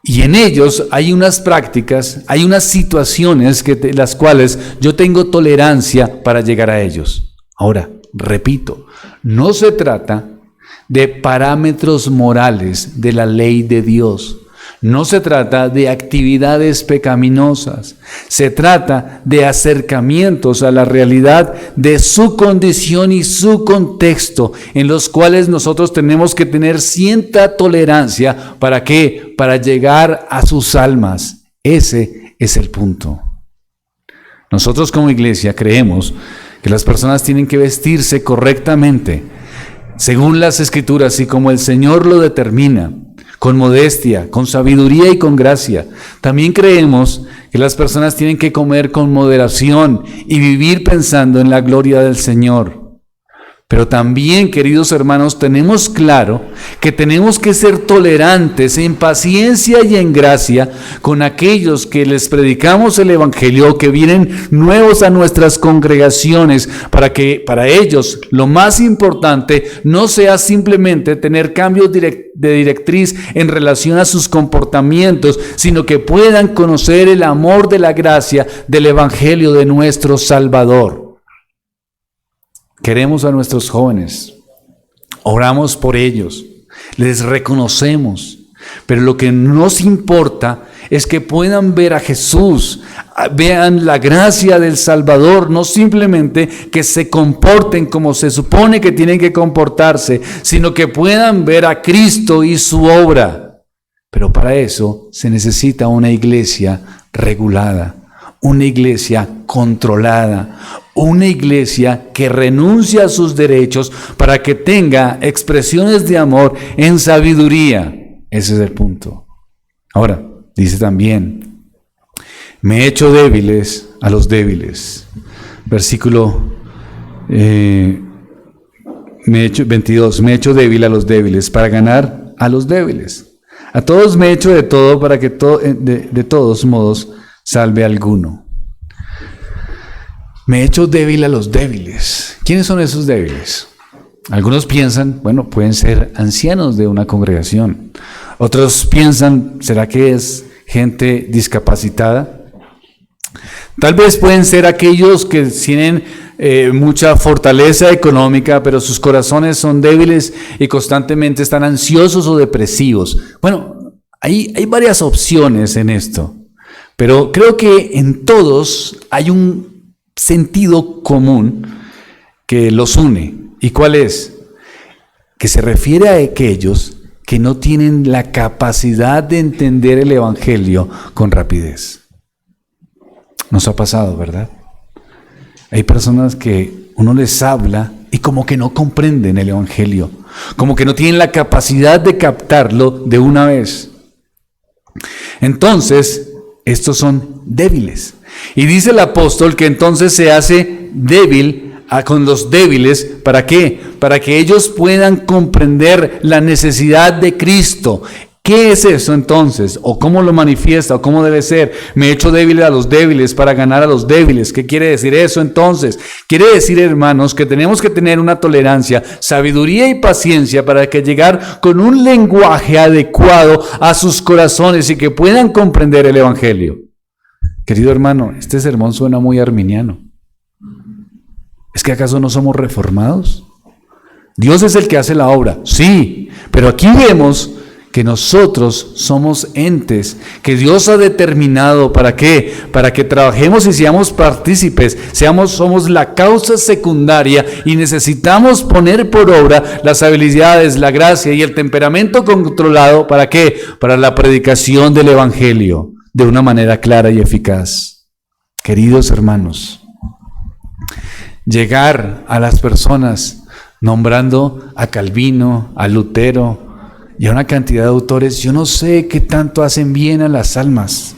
Y en ellos hay unas prácticas, hay unas situaciones las cuales yo tengo tolerancia para llegar a ellos. Ahora, repito, no se trata de parámetros morales de la ley de Dios. No se trata de actividades pecaminosas, se trata de acercamientos a la realidad de su condición y su contexto, en los cuales nosotros tenemos que tener cierta tolerancia. ¿Para qué? Para llegar a sus almas. Ese es el punto. Nosotros como iglesia creemos que las personas tienen que vestirse correctamente, según las Escrituras y como el Señor lo determina, con modestia, con sabiduría y con gracia. También creemos que las personas tienen que comer con moderación y vivir pensando en la gloria del Señor. Pero también, queridos hermanos, tenemos claro que tenemos que ser tolerantes en paciencia y en gracia con aquellos que les predicamos el Evangelio, que vienen nuevos a nuestras congregaciones, para que para ellos lo más importante no sea simplemente tener cambios de directriz en relación a sus comportamientos, sino que puedan conocer el amor de la gracia del Evangelio de nuestro Salvador. Queremos a nuestros jóvenes, oramos por ellos, les reconocemos, pero lo que nos importa es que puedan ver a Jesús, vean la gracia del Salvador, no simplemente que se comporten como se supone que tienen que comportarse, sino que puedan ver a Cristo y su obra. Pero para eso se necesita una iglesia regulada, una iglesia controlada, una iglesia que renuncia a sus derechos para que tenga expresiones de amor en sabiduría. Ese es el punto. Ahora, dice también, me he hecho débiles a los débiles. Versículo 22, me he hecho débil a los débiles para ganar a los débiles. A todos me he hecho de todo para que de todos modos salve a alguno. Me he hecho débil a los débiles. ¿Quiénes son esos débiles? Algunos piensan, bueno, pueden ser ancianos de una congregación. Otros piensan, ¿será que es gente discapacitada? Tal vez pueden ser aquellos que tienen mucha fortaleza económica, pero sus corazones son débiles y constantemente están ansiosos o depresivos. Bueno, hay varias opciones en esto, pero creo que en todos hay un sentido común que los une. ¿Y cuál es? Que se refiere a aquellos que no tienen la capacidad de entender el Evangelio con rapidez. Nos ha pasado, ¿verdad? Hay personas que uno les habla y como que no comprenden el Evangelio, como que no tienen la capacidad de captarlo de una vez. Entonces, estos son débiles. Y dice el apóstol que entonces se hace débil con los débiles. ¿Para qué? Para que ellos puedan comprender la necesidad de Cristo. ¿Qué es eso entonces? ¿O cómo lo manifiesta? ¿O cómo debe ser? Me he hecho débil a los débiles para ganar a los débiles. ¿Qué quiere decir eso entonces? Quiere decir, hermanos, que tenemos que tener una tolerancia, sabiduría y paciencia para que llegar con un lenguaje adecuado a sus corazones y que puedan comprender el Evangelio. Querido hermano, este sermón suena muy arminiano. ¿Es que acaso no somos reformados? Dios es el que hace la obra, sí, pero aquí vemos que nosotros somos entes que Dios ha determinado. ¿Para qué? Para que trabajemos y seamos partícipes, somos la causa secundaria y necesitamos poner por obra las habilidades, la gracia y el temperamento controlado. ¿Para qué? Para la predicación del Evangelio de una manera clara y eficaz. Queridos hermanos, llegar a las personas nombrando a Calvino, a Lutero y a una cantidad de autores, yo no sé qué tanto hacen bien a las almas.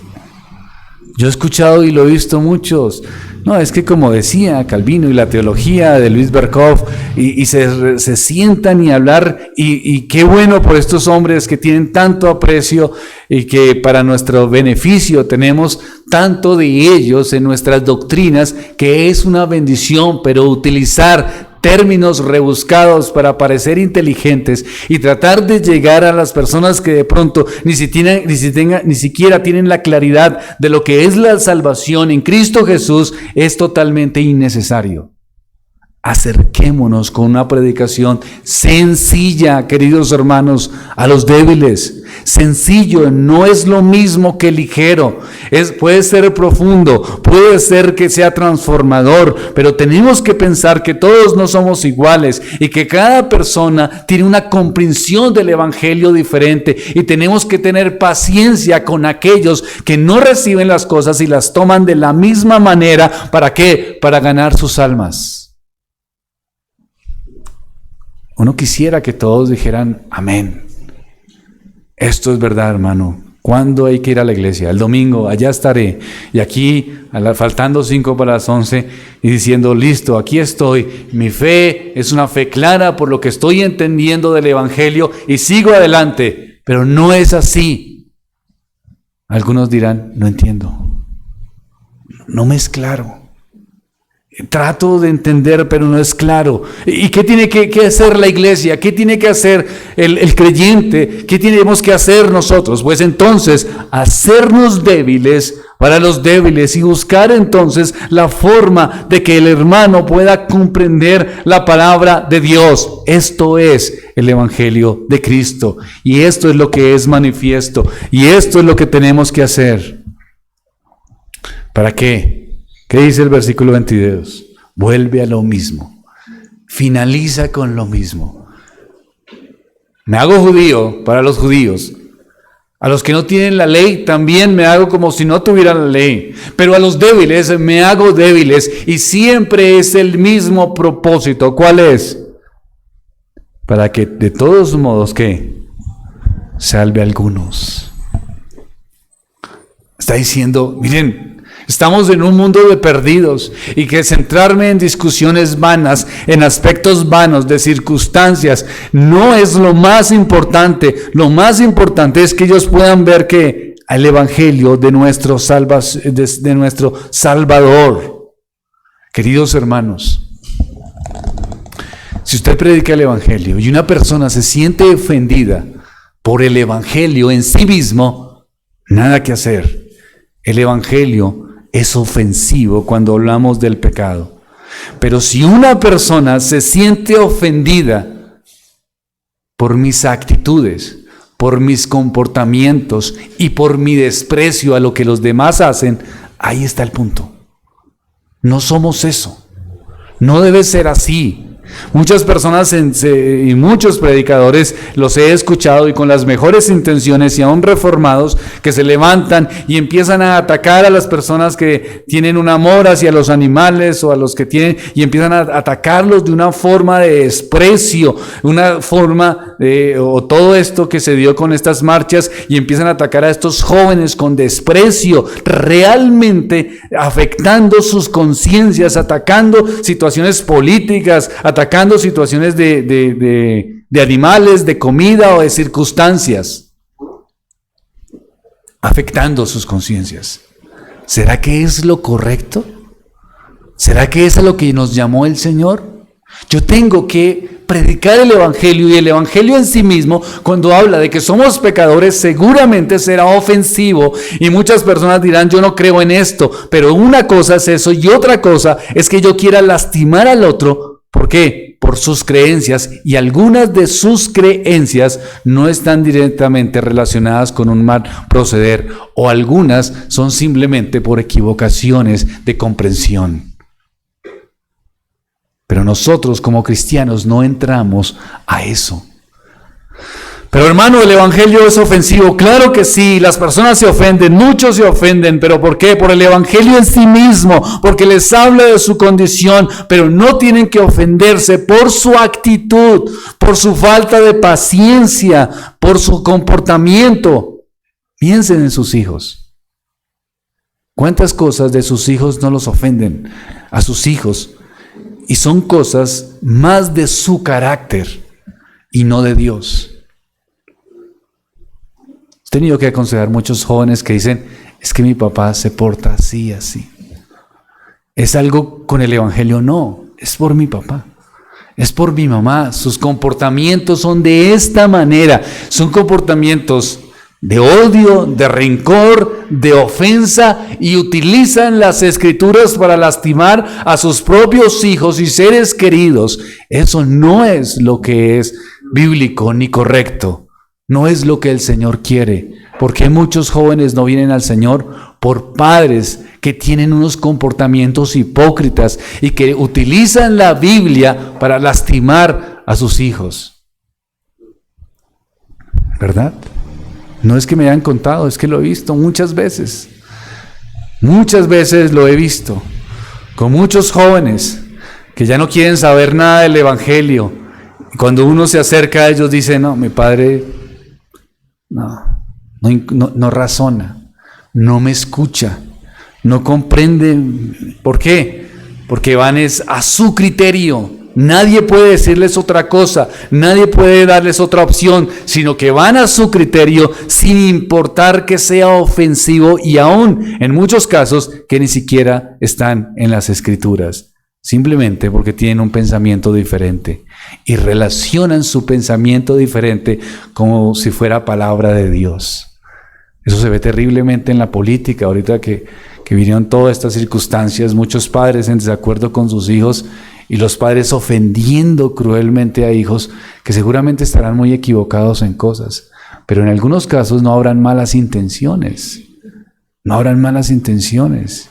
Yo he escuchado y lo he visto muchos. No, es que como decía Calvino y la teología de Luis Berkhoff, y se sientan y hablar, y qué bueno por estos hombres que tienen tanto aprecio y que para nuestro beneficio tenemos tanto de ellos en nuestras doctrinas, que es una bendición, pero utilizar términos rebuscados para parecer inteligentes y tratar de llegar a las personas que de pronto ni siquiera tienen la claridad de lo que es la salvación en Cristo Jesús es totalmente innecesario. Acerquémonos con una predicación sencilla, queridos hermanos, a los débiles. Sencillo, no es lo mismo que ligero. Puede ser profundo, puede ser que sea transformador, pero tenemos que pensar que todos no somos iguales y que cada persona tiene una comprensión del evangelio diferente, y tenemos que tener paciencia con aquellos que no reciben las cosas y las toman de la misma manera. ¿Para qué? Para ganar sus almas. Uno quisiera que todos dijeran amén. Esto es verdad, hermano. ¿Cuándo hay que ir a la iglesia? El domingo, allá estaré. Y aquí, faltando 5 para las 11, y diciendo, listo, aquí estoy. Mi fe es una fe clara por lo que estoy entendiendo del evangelio y sigo adelante. Pero no es así. Algunos dirán, no entiendo. No me es claro. Trato de entender, pero no es claro. ¿Y qué tiene que hacer la iglesia? ¿Qué tiene que hacer el creyente? ¿Qué tenemos que hacer nosotros? Pues entonces, hacernos débiles para los débiles y buscar entonces la forma de que el hermano pueda comprender la palabra de Dios. Esto es el evangelio de Cristo, y esto es lo que es manifiesto, y esto es lo que tenemos que hacer. ¿Para qué? ¿Qué dice el versículo 22? Vuelve a lo mismo. Finaliza con lo mismo. Me hago judío para los judíos. A los que no tienen la ley también me hago como si no tuviera la ley. Pero a los débiles me hago débiles. Y siempre es el mismo propósito. ¿Cuál es? Para que de todos modos, ¿qué? Salve a algunos. Está diciendo, miren, estamos en un mundo de perdidos, y que centrarme en discusiones vanas, en aspectos vanos de circunstancias, no es lo más importante. Lo más importante es que ellos puedan ver que el evangelio de nuestro Salvador. Queridos hermanos, si usted predica el evangelio y una persona se siente ofendida por el evangelio en sí mismo, nada que hacer. El evangelio es ofensivo cuando hablamos del pecado. Pero si una persona se siente ofendida por mis actitudes, por mis comportamientos y por mi desprecio a lo que los demás hacen, ahí está el punto. No somos eso. No debe ser así. Muchas personas y muchos predicadores los he escuchado, y con las mejores intenciones y aún reformados, que se levantan y empiezan a atacar a las personas que tienen un amor hacia los animales o a los que tienen, y empiezan a atacarlos de una forma de desprecio, una forma o todo esto que se dio con estas marchas, y empiezan a atacar a estos jóvenes con desprecio, realmente afectando sus conciencias, atacando situaciones políticas, atacando situaciones de animales, de comida o de circunstancias, afectando sus conciencias. ¿Será que es lo correcto? ¿Será que es a lo que nos llamó el Señor? Yo tengo que predicar el evangelio, y el evangelio en sí mismo, cuando habla de que somos pecadores, seguramente será ofensivo, y muchas personas dirán, yo no creo en esto. Pero una cosa es eso, y otra cosa es que yo quiera lastimar al otro. ¿Por qué? Por sus creencias, y algunas de sus creencias no están directamente relacionadas con un mal proceder, o algunas son simplemente por equivocaciones de comprensión. Pero nosotros como cristianos no entramos a eso. Pero hermano, el evangelio es ofensivo. Claro que sí, las personas se ofenden, muchos se ofenden. ¿Pero por qué? Por el evangelio en sí mismo, porque les habla de su condición, pero no tienen que ofenderse por su actitud, por su falta de paciencia, por su comportamiento. Piensen en sus hijos. ¿Cuántas cosas de sus hijos no los ofenden a sus hijos? Y son cosas más de su carácter y no de Dios. He tenido que aconsejar muchos jóvenes que dicen, es que mi papá se porta así, así. ¿Es algo con el evangelio? No, es por mi papá, es por mi mamá. Sus comportamientos son de esta manera, son comportamientos de odio, de rencor, de ofensa, y utilizan las escrituras para lastimar a sus propios hijos y seres queridos. Eso no es lo que es bíblico ni correcto. No es lo que el Señor quiere. Porque muchos jóvenes no vienen al Señor por padres que tienen unos comportamientos hipócritas y que utilizan la Biblia para lastimar a sus hijos. ¿Verdad? No es que me hayan contado, es que lo he visto muchas veces. Muchas veces lo he visto. Con muchos jóvenes que ya no quieren saber nada del Evangelio. Y cuando uno se acerca a ellos dice, no, mi padre no razona, no me escucha, no comprende. ¿Por qué? Porque van a su criterio. Nadie puede decirles otra cosa, nadie puede darles otra opción, sino que van a su criterio sin importar que sea ofensivo, y aún en muchos casos que ni siquiera están en las Escrituras, simplemente porque tienen un pensamiento diferente y relacionan su pensamiento diferente como si fuera palabra de Dios. Eso se ve terriblemente en la política, ahorita que vinieron todas estas circunstancias, muchos padres en desacuerdo con sus hijos, y los padres ofendiendo cruelmente a hijos que seguramente estarán muy equivocados en cosas, pero en algunos casos no habrán malas intenciones. No habrán malas intenciones.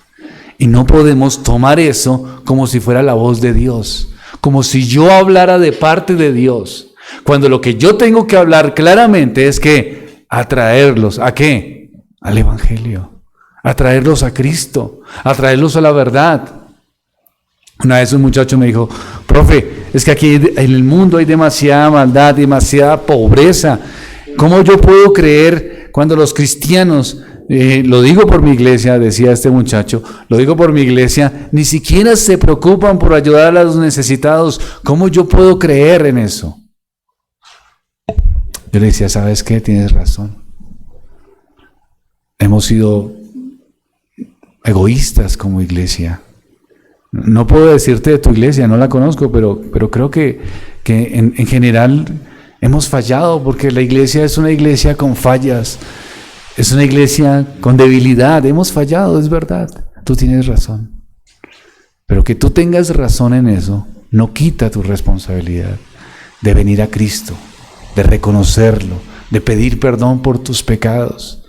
Y no podemos tomar eso como si fuera la voz de Dios, como si yo hablara de parte de Dios, cuando lo que yo tengo que hablar claramente es que atraerlos, ¿a qué? Al Evangelio, atraerlos a Cristo, atraerlos a la verdad. Una vez un muchacho me dijo, profe, es que aquí en el mundo hay demasiada maldad, demasiada pobreza. ¿Cómo yo puedo creer cuando los cristianos, lo digo por mi iglesia, decía este muchacho, lo digo por mi iglesia, ni siquiera se preocupan por ayudar a los necesitados? ¿Cómo yo puedo creer en eso? Yo le decía, ¿sabes qué? Tienes razón. Hemos sido egoístas como iglesia. No puedo decirte de tu iglesia, no la conozco, pero creo que en general hemos fallado, porque la iglesia es una iglesia con fallas, es una iglesia con debilidad. Hemos fallado, es verdad, tú tienes razón. Pero que tú tengas razón en eso no quita tu responsabilidad de venir a Cristo, de reconocerlo, de pedir perdón por tus pecados,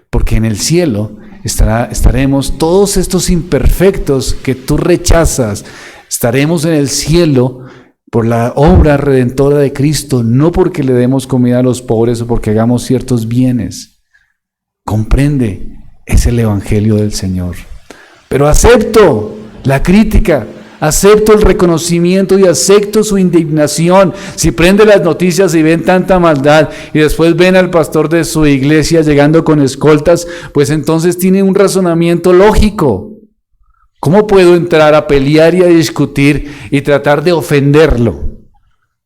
porque en el cielo estaremos todos estos imperfectos que tú rechazas, estaremos en el cielo por la obra redentora de Cristo, no porque le demos comida a los pobres o porque hagamos ciertos bienes. Comprende, es el Evangelio del Señor. Pero acepto la crítica, acepto el reconocimiento y acepto su indignación. Si prende las noticias y ven tanta maldad y después ven al pastor de su iglesia llegando con escoltas, pues entonces tiene un razonamiento lógico. ¿Cómo puedo entrar a pelear y a discutir y tratar de ofenderlo?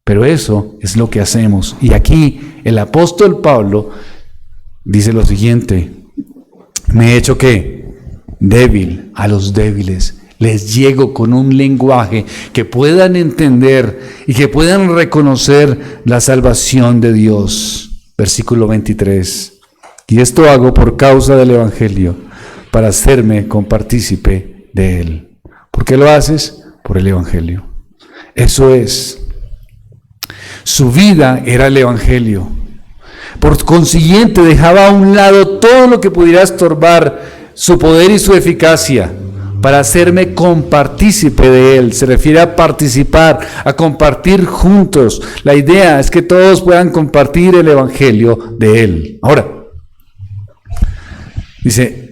Pero eso es lo que hacemos. Y aquí el apóstol Pablo dice lo siguiente: me he hecho ¿qué? Débil a los débiles. Les llego con un lenguaje que puedan entender y que puedan reconocer la salvación de Dios. Versículo 23. Y esto hago por causa del Evangelio, para hacerme compartícipe de él. ¿Por qué lo haces? Por el Evangelio. Eso es. Su vida era el Evangelio. Por consiguiente, dejaba a un lado todo lo que pudiera estorbar su poder y su eficacia, para hacerme compartícipe de él. Se refiere a participar, a compartir juntos. La idea es que todos puedan compartir el Evangelio de él. Ahora, dice,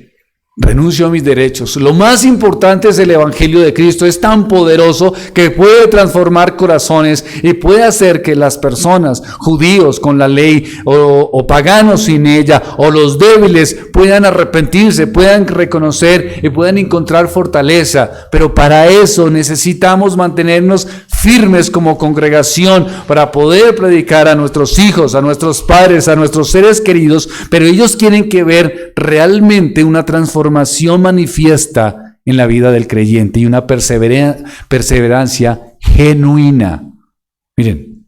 renuncio a mis derechos. Lo más importante es el Evangelio de Cristo. Es tan poderoso que puede transformar corazones y puede hacer que las personas, judíos con la ley o paganos sin ella, o los débiles, puedan arrepentirse, puedan reconocer y puedan encontrar fortaleza. Pero para eso necesitamos mantenernos firmes como congregación para poder predicar a nuestros hijos, a nuestros padres, a nuestros seres queridos. Pero ellos tienen que ver realmente una transformación manifiesta en la vida del creyente y una perseverancia genuina. Miren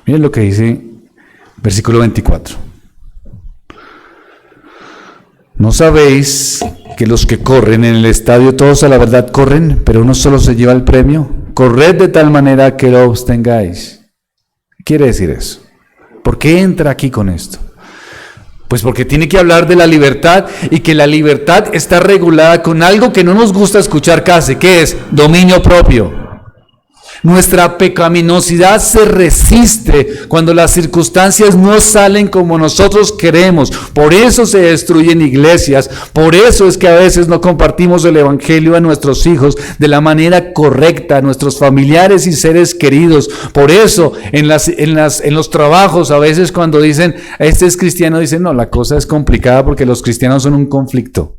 lo que dice versículo 24. ¿No sabéis que los que corren en el estadio todos a la verdad corren, pero uno solo se lleva el premio? Corred de tal manera que lo obtengáis. ¿Qué quiere decir eso? ¿Por qué entra aquí con esto? Pues porque tiene que hablar de la libertad y que la libertad está regulada con algo que no nos gusta escuchar casi, que es dominio propio. Nuestra pecaminosidad se resiste cuando las circunstancias no salen como nosotros queremos. Por eso se destruyen iglesias. Por eso es que a veces no compartimos el evangelio a nuestros hijos de la manera correcta, a nuestros familiares y seres queridos. Por eso en los trabajos a veces cuando dicen, este es cristiano, dicen, no, la cosa es complicada porque los cristianos son un conflicto.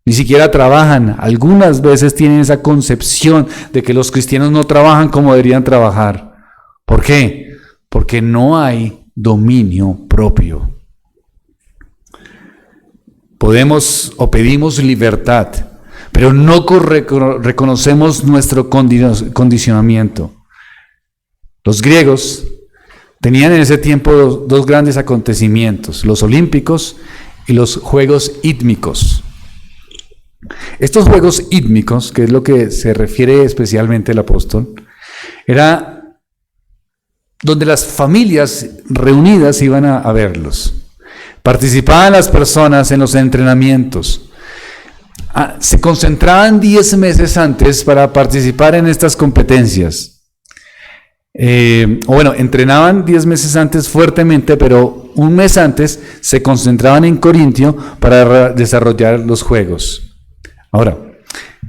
Ni siquiera trabajan. Algunas veces tienen esa concepción de que los cristianos no trabajan como deberían trabajar. ¿Por qué? Porque no hay dominio propio. Podemos o pedimos libertad, pero no reconocemos nuestro condicionamiento. Los griegos tenían en ese tiempo dos grandes acontecimientos, los olímpicos y los juegos ítmicos. Estos juegos ítmicos, que es lo que se refiere especialmente el apóstol, era donde las familias reunidas iban a verlos. Participaban las personas en los entrenamientos. Se concentraban 10 meses antes para participar en estas competencias. Entrenaban 10 meses antes fuertemente, pero un mes antes se concentraban en Corintio para desarrollar los juegos. Ahora,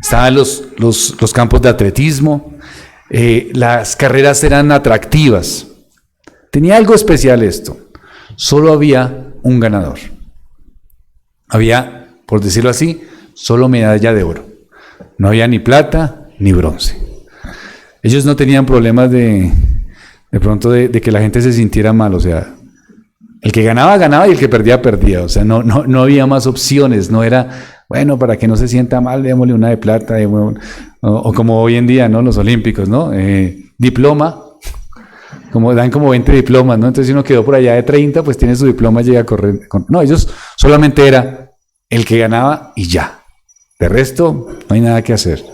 estaban los campos de atletismo, las carreras eran atractivas. Tenía algo especial esto, solo había un ganador. Había, por decirlo así, solo medalla de oro. No había ni plata ni bronce. Ellos no tenían problemas de pronto de que la gente se sintiera mal, o sea, el que ganaba, ganaba y el que perdía, perdía. O sea, no había más opciones, no era... Bueno, para que no se sienta mal, démosle una de plata, o como hoy en día, ¿no? Los olímpicos, ¿no? Diploma, dan como 20 diplomas, ¿no? Entonces si uno quedó por allá de 30, pues tiene su diploma y llega a correr. No, ellos solamente era el que ganaba y ya. De resto, no hay nada que hacer.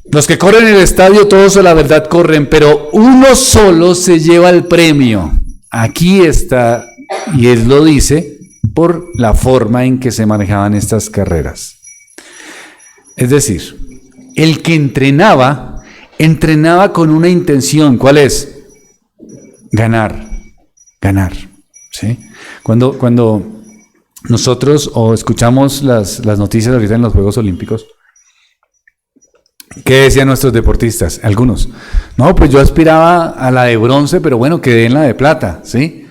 Los que corren en el estadio, todos a la verdad corren, pero uno solo se lleva el premio. Aquí está, y él lo dice, por la forma en que se manejaban estas carreras. Es decir, el que entrenaba con una intención. ¿Cuál es? Ganar, ¿sí? Cuando nosotros escuchamos las noticias ahorita en los Juegos Olímpicos, ¿qué decían nuestros deportistas? Algunos, no, pues yo aspiraba a la de bronce, pero bueno, quedé en la de plata, ¿sí?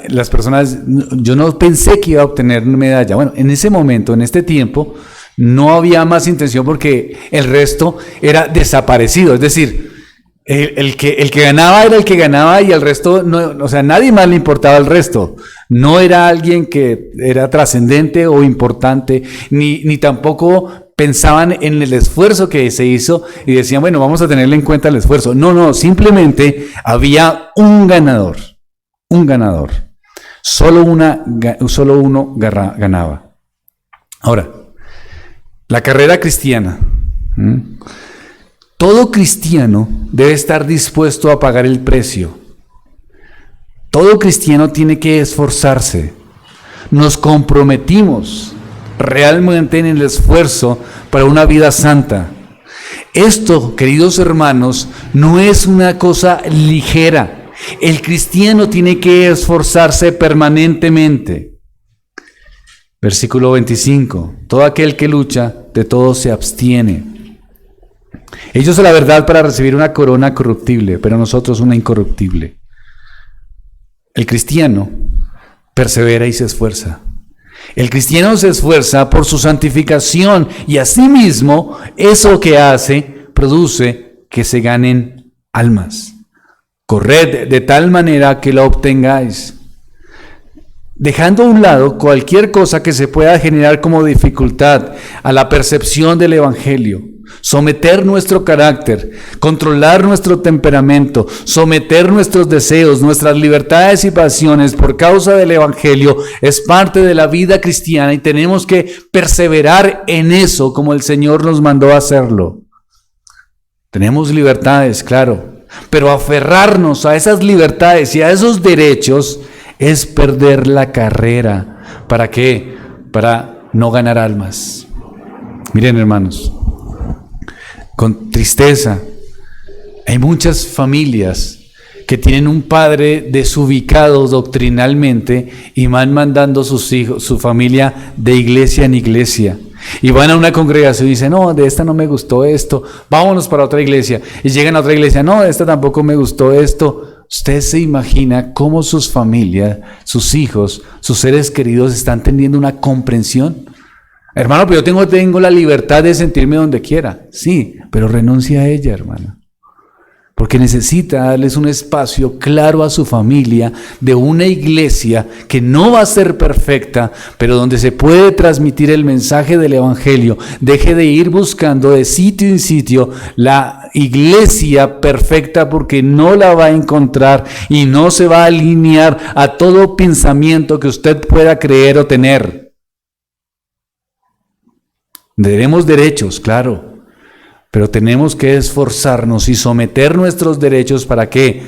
Las personas, yo no pensé que iba a obtener medalla. Bueno, en ese momento, en este tiempo, no había más intención porque el resto era desaparecido. Es decir, el que ganaba era el que ganaba y el resto, nadie más le importaba el resto. No era alguien que era trascendente o importante, ni tampoco pensaban en el esfuerzo que se hizo y decían, bueno, vamos a tenerle en cuenta el esfuerzo. No, simplemente había un ganador. Un ganador. Solo uno ganaba. Ahora, la carrera cristiana. Todo cristiano debe estar dispuesto a pagar el precio. Todo cristiano tiene que esforzarse. Nos comprometimos realmente en el esfuerzo para una vida santa. Esto, queridos hermanos, no es una cosa ligera. El cristiano tiene que esforzarse permanentemente. Versículo 25. Todo aquel que lucha, de todo se abstiene. Ellos a la verdad para recibir una corona corruptible, pero nosotros una incorruptible. El cristiano persevera y se esfuerza. El cristiano se esfuerza por su santificación y asimismo eso que hace produce que se ganen almas. Corred de tal manera que la obtengáis, dejando a un lado cualquier cosa que se pueda generar como dificultad a la percepción del evangelio. someter nuestro carácter, controlar nuestro temperamento, someter nuestros deseos, nuestras libertades y pasiones por causa del Evangelio es parte de la vida cristiana y tenemos que perseverar en eso como el Señor nos mandó a hacerlo. Tenemos libertades, claro, pero aferrarnos a esas libertades y a esos derechos es perder la carrera. ¿Para qué? Para no ganar almas. Miren, hermanos, con tristeza, hay muchas familias que tienen un padre desubicado doctrinalmente y van mandando sus hijos, su familia de iglesia en iglesia. Y van a una congregación y dicen, no, de esta no me gustó esto, vámonos para otra iglesia. Y llegan a otra iglesia, no, de esta tampoco me gustó esto. ¿Usted se imagina cómo sus familias, sus hijos, sus seres queridos están teniendo una comprensión? Hermano, pero yo tengo la libertad de sentirme donde quiera. Sí, pero renuncia a ella, hermano. Porque necesita darles un espacio claro a su familia de una iglesia que no va a ser perfecta, pero donde se puede transmitir el mensaje del Evangelio. Deje de ir buscando de sitio en sitio la iglesia perfecta porque no la va a encontrar y no se va a alinear a todo pensamiento que usted pueda creer o tener. Tenemos derechos, claro. Pero tenemos que esforzarnos y someter nuestros derechos ¿para qué?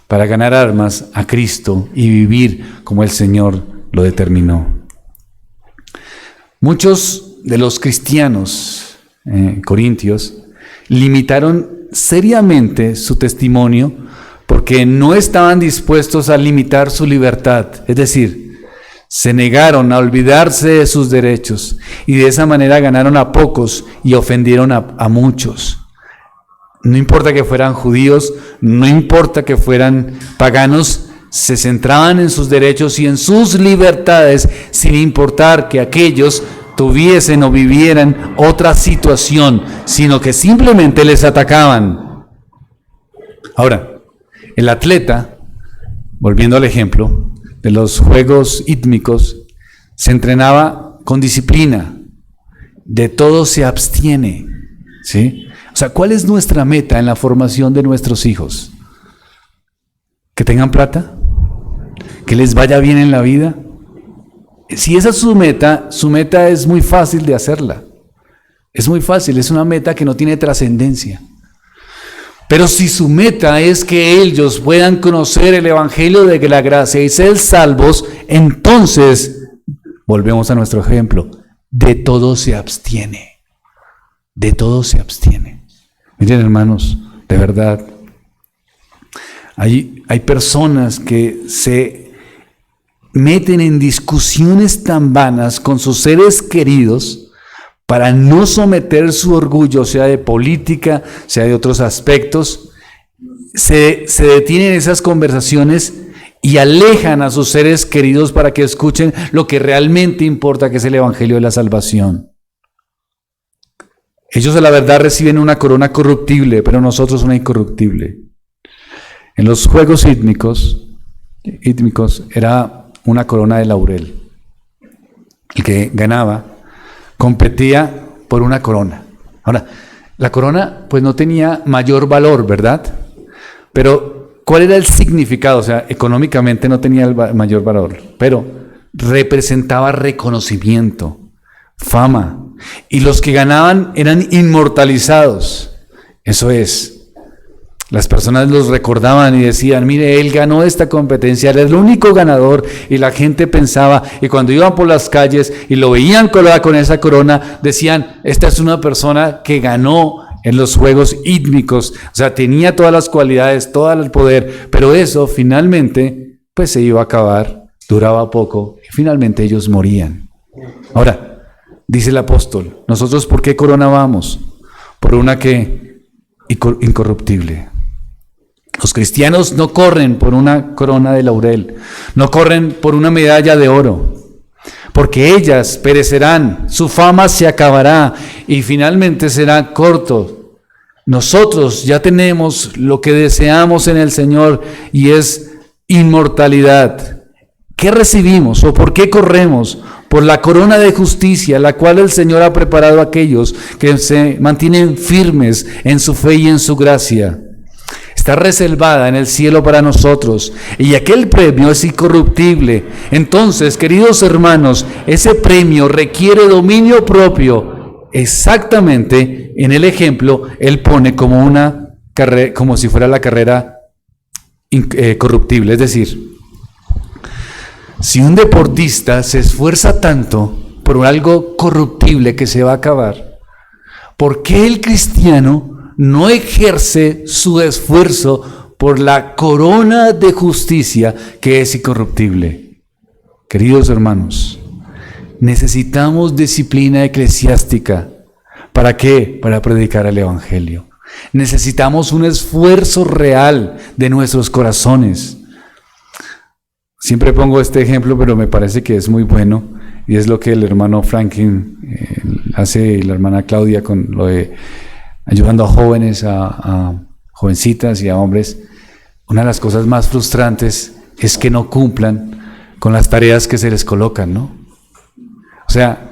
Para ganar almas a Cristo y vivir como el Señor lo determinó. Muchos de los cristianos corintios limitaron seriamente su testimonio porque no estaban dispuestos a limitar su libertad. Es decir, se negaron a olvidarse de sus derechos y de esa manera ganaron a pocos y ofendieron a muchos. No importa que fueran judíos, no importa que fueran paganos, se centraban en sus derechos y en sus libertades sin importar que aquellos tuviesen o vivieran otra situación, sino que simplemente les atacaban. Ahora, el atleta, volviendo al ejemplo de los juegos hípnicos, se entrenaba con disciplina, de todo se abstiene, ¿sí? O sea, ¿cuál es nuestra meta en la formación de nuestros hijos? ¿Que tengan plata? ¿Que les vaya bien en la vida? Si esa es su meta es muy fácil de hacerla. Es muy fácil, es una meta que no tiene trascendencia. Pero si su meta es que ellos puedan conocer el Evangelio de la gracia y ser salvos, entonces, volvemos a nuestro ejemplo, de todo se abstiene. De todo se abstiene. Miren, hermanos, de verdad, hay personas que se meten en discusiones tan vanas con sus seres queridos para no someter su orgullo, sea de política, sea de otros aspectos. Se detienen esas conversaciones y alejan a sus seres queridos para que escuchen lo que realmente importa, que es el Evangelio de la salvación. Ellos a la verdad reciben una corona corruptible, pero nosotros una incorruptible. En los juegos hípnicos era una corona de laurel. El que ganaba competía por una corona. Ahora, la corona pues no tenía mayor valor, ¿verdad? Pero ¿cuál era el significado? O sea, económicamente no tenía el mayor valor, pero representaba reconocimiento, fama, y los que ganaban eran inmortalizados. Eso es. Las personas los recordaban y decían, mire, él ganó esta competencia, él es el único ganador, y la gente pensaba, y cuando iban por las calles y lo veían con esa corona, decían, esta es una persona que ganó en los juegos hípnicos, o sea, tenía todas las cualidades, todo el poder, pero eso finalmente, pues se iba a acabar, duraba poco, y finalmente ellos morían. Ahora, dice el apóstol, nosotros ¿por qué corona vamos? Por una que incorruptible. Los cristianos no corren por una corona de laurel, no corren por una medalla de oro, porque ellas perecerán, su fama se acabará y finalmente será corto. Nosotros ya tenemos lo que deseamos en el Señor y es inmortalidad. ¿Qué recibimos o por qué corremos? por la corona de justicia, la cual el Señor ha preparado a aquellos que se mantienen firmes en su fe y en su gracia. Está reservada en el cielo para nosotros, y aquel premio es incorruptible. Entonces, queridos hermanos, ese premio requiere dominio propio. Exactamente, en el ejemplo, él pone como una carrera, como si fuera la carrera corruptible. Es decir, si un deportista se esfuerza tanto por algo corruptible que se va a acabar, ¿por qué el cristiano no ejerce su esfuerzo por la corona de justicia que es incorruptible? Queridos hermanos, necesitamos disciplina eclesiástica. ¿Para qué? Para predicar el Evangelio. Necesitamos un esfuerzo real de nuestros corazones. Siempre pongo este ejemplo, pero me parece que es muy bueno, y es lo que el hermano Franklin hace, y la hermana Claudia con lo de ayudando a jóvenes, a jovencitas y a hombres. Una de las cosas más frustrantes es que no cumplan con las tareas que se les colocan, ¿no? O sea,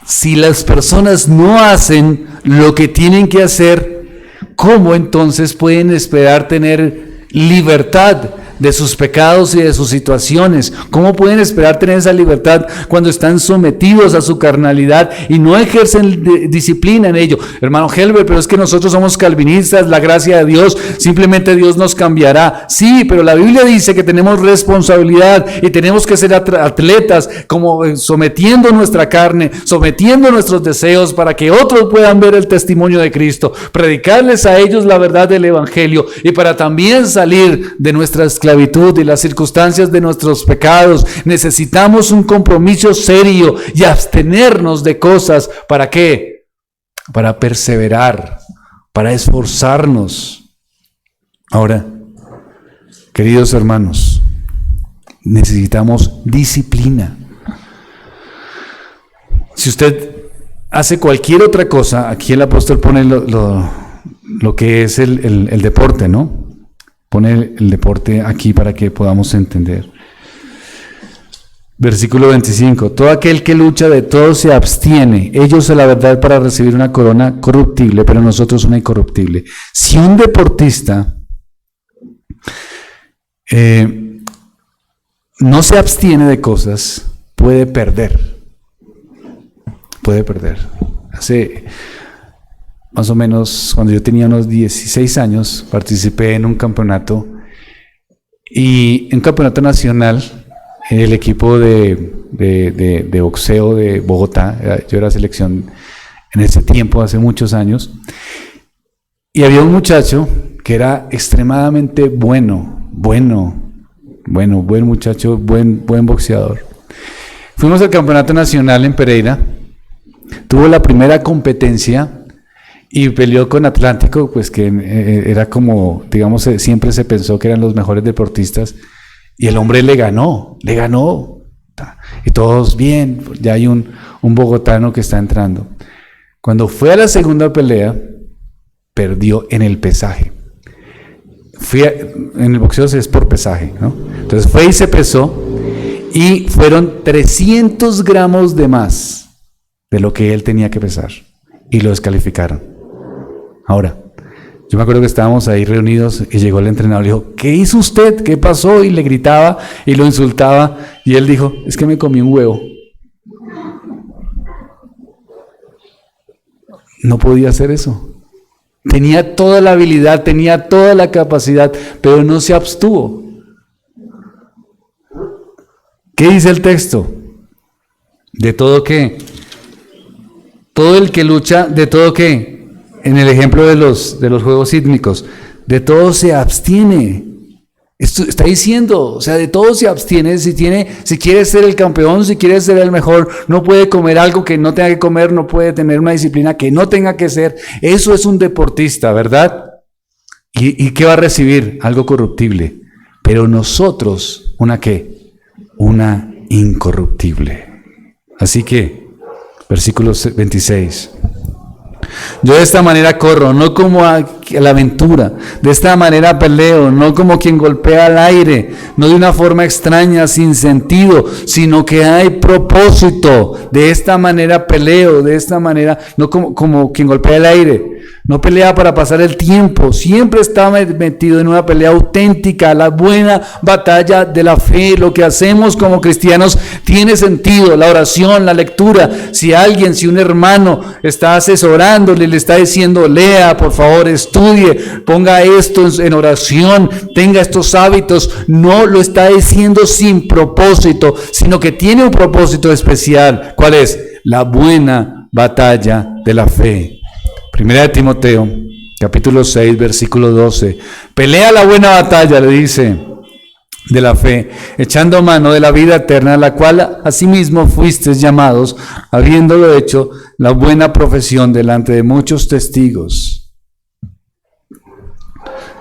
si las personas no hacen lo que tienen que hacer, ¿cómo entonces pueden esperar tener libertad de sus pecados y de sus situaciones? ¿Cómo pueden esperar tener esa libertad cuando están sometidos a su carnalidad y no ejercen disciplina en ello? Hermano Helber, pero es que nosotros somos calvinistas, la gracia de Dios, simplemente Dios nos cambiará. Sí, pero la Biblia dice que tenemos responsabilidad y tenemos que ser atletas, como sometiendo nuestra carne, sometiendo nuestros deseos para que otros puedan ver el testimonio de Cristo, predicarles a ellos la verdad del Evangelio, y para también salir de nuestra esclavitud y las circunstancias de nuestros pecados. Necesitamos un compromiso serio y abstenernos de cosas. ¿Para qué? Para perseverar, para esforzarnos. Ahora, queridos hermanos, necesitamos disciplina. Si usted hace cualquier otra cosa, aquí el apóstol pone lo que es el deporte, ¿no? Pone el deporte aquí para que podamos entender. Versículo 25. Todo aquel que lucha de todo se abstiene. Ellos a la verdad para recibir una corona corruptible, pero nosotros una incorruptible. Si un deportista no se abstiene de cosas, puede perder. Puede perder. Hace más o menos, cuando yo tenía unos 16 años, participé en un campeonato, y en un campeonato nacional, en el equipo de boxeo de Bogotá. Yo era selección en ese tiempo, hace muchos años, y había un muchacho que era extremadamente buen muchacho, buen boxeador. Fuimos al campeonato nacional en Pereira, tuvo la primera competencia, y peleó con Atlántico, pues que era como, digamos, siempre se pensó que eran los mejores deportistas, y el hombre le ganó, y todos bien, ya hay un bogotano que está entrando. Cuando fue a la segunda pelea, perdió en el pesaje. En el boxeo es por pesaje, ¿no? Entonces fue y se pesó, y fueron 300 gramos de más de lo que él tenía que pesar, y lo descalificaron. Ahora, yo me acuerdo que estábamos ahí reunidos y llegó el entrenador y dijo: ¿qué hizo usted? ¿Qué pasó? Y le gritaba y lo insultaba, y él dijo: es que me comí un huevo. No podía hacer eso. Tenía toda la habilidad, tenía toda la capacidad, pero no se abstuvo. ¿Qué dice el texto? ¿De todo qué? Todo el que lucha, ¿de todo qué? En el ejemplo de los juegos sísmicos, de todo se abstiene. Esto está diciendo, o sea, de todo se abstiene. Si quiere ser el campeón, si quiere ser el mejor, no puede comer algo que no tenga que comer, no puede tener una disciplina que no tenga que ser. Eso es un deportista, ¿verdad? ¿Y qué va a recibir? Algo corruptible. Pero nosotros, ¿una qué? Una incorruptible. Así que, versículo 26. Yo de esta manera corro, no como a la aventura. De esta manera peleo, no como quien golpea al aire, no de una forma extraña, sin sentido, sino que hay propósito. De esta manera peleo, de esta manera, no como quien golpea el aire. No pelea para pasar el tiempo, siempre está metido en una pelea auténtica, la buena batalla de la fe. Lo que hacemos como cristianos tiene sentido, la oración, la lectura. Si un hermano está asesorándole, le está diciendo, lea, por favor, estudie, ponga esto en oración, tenga estos hábitos, no lo está diciendo sin propósito, sino que tiene un propósito especial. ¿Cuál es? La buena batalla de la fe. Primera de Timoteo, capítulo 6, versículo 12. Pelea la buena batalla, le dice, de la fe, echando mano de la vida eterna, a la cual asimismo fuisteis llamados, habiéndolo hecho la buena profesión delante de muchos testigos.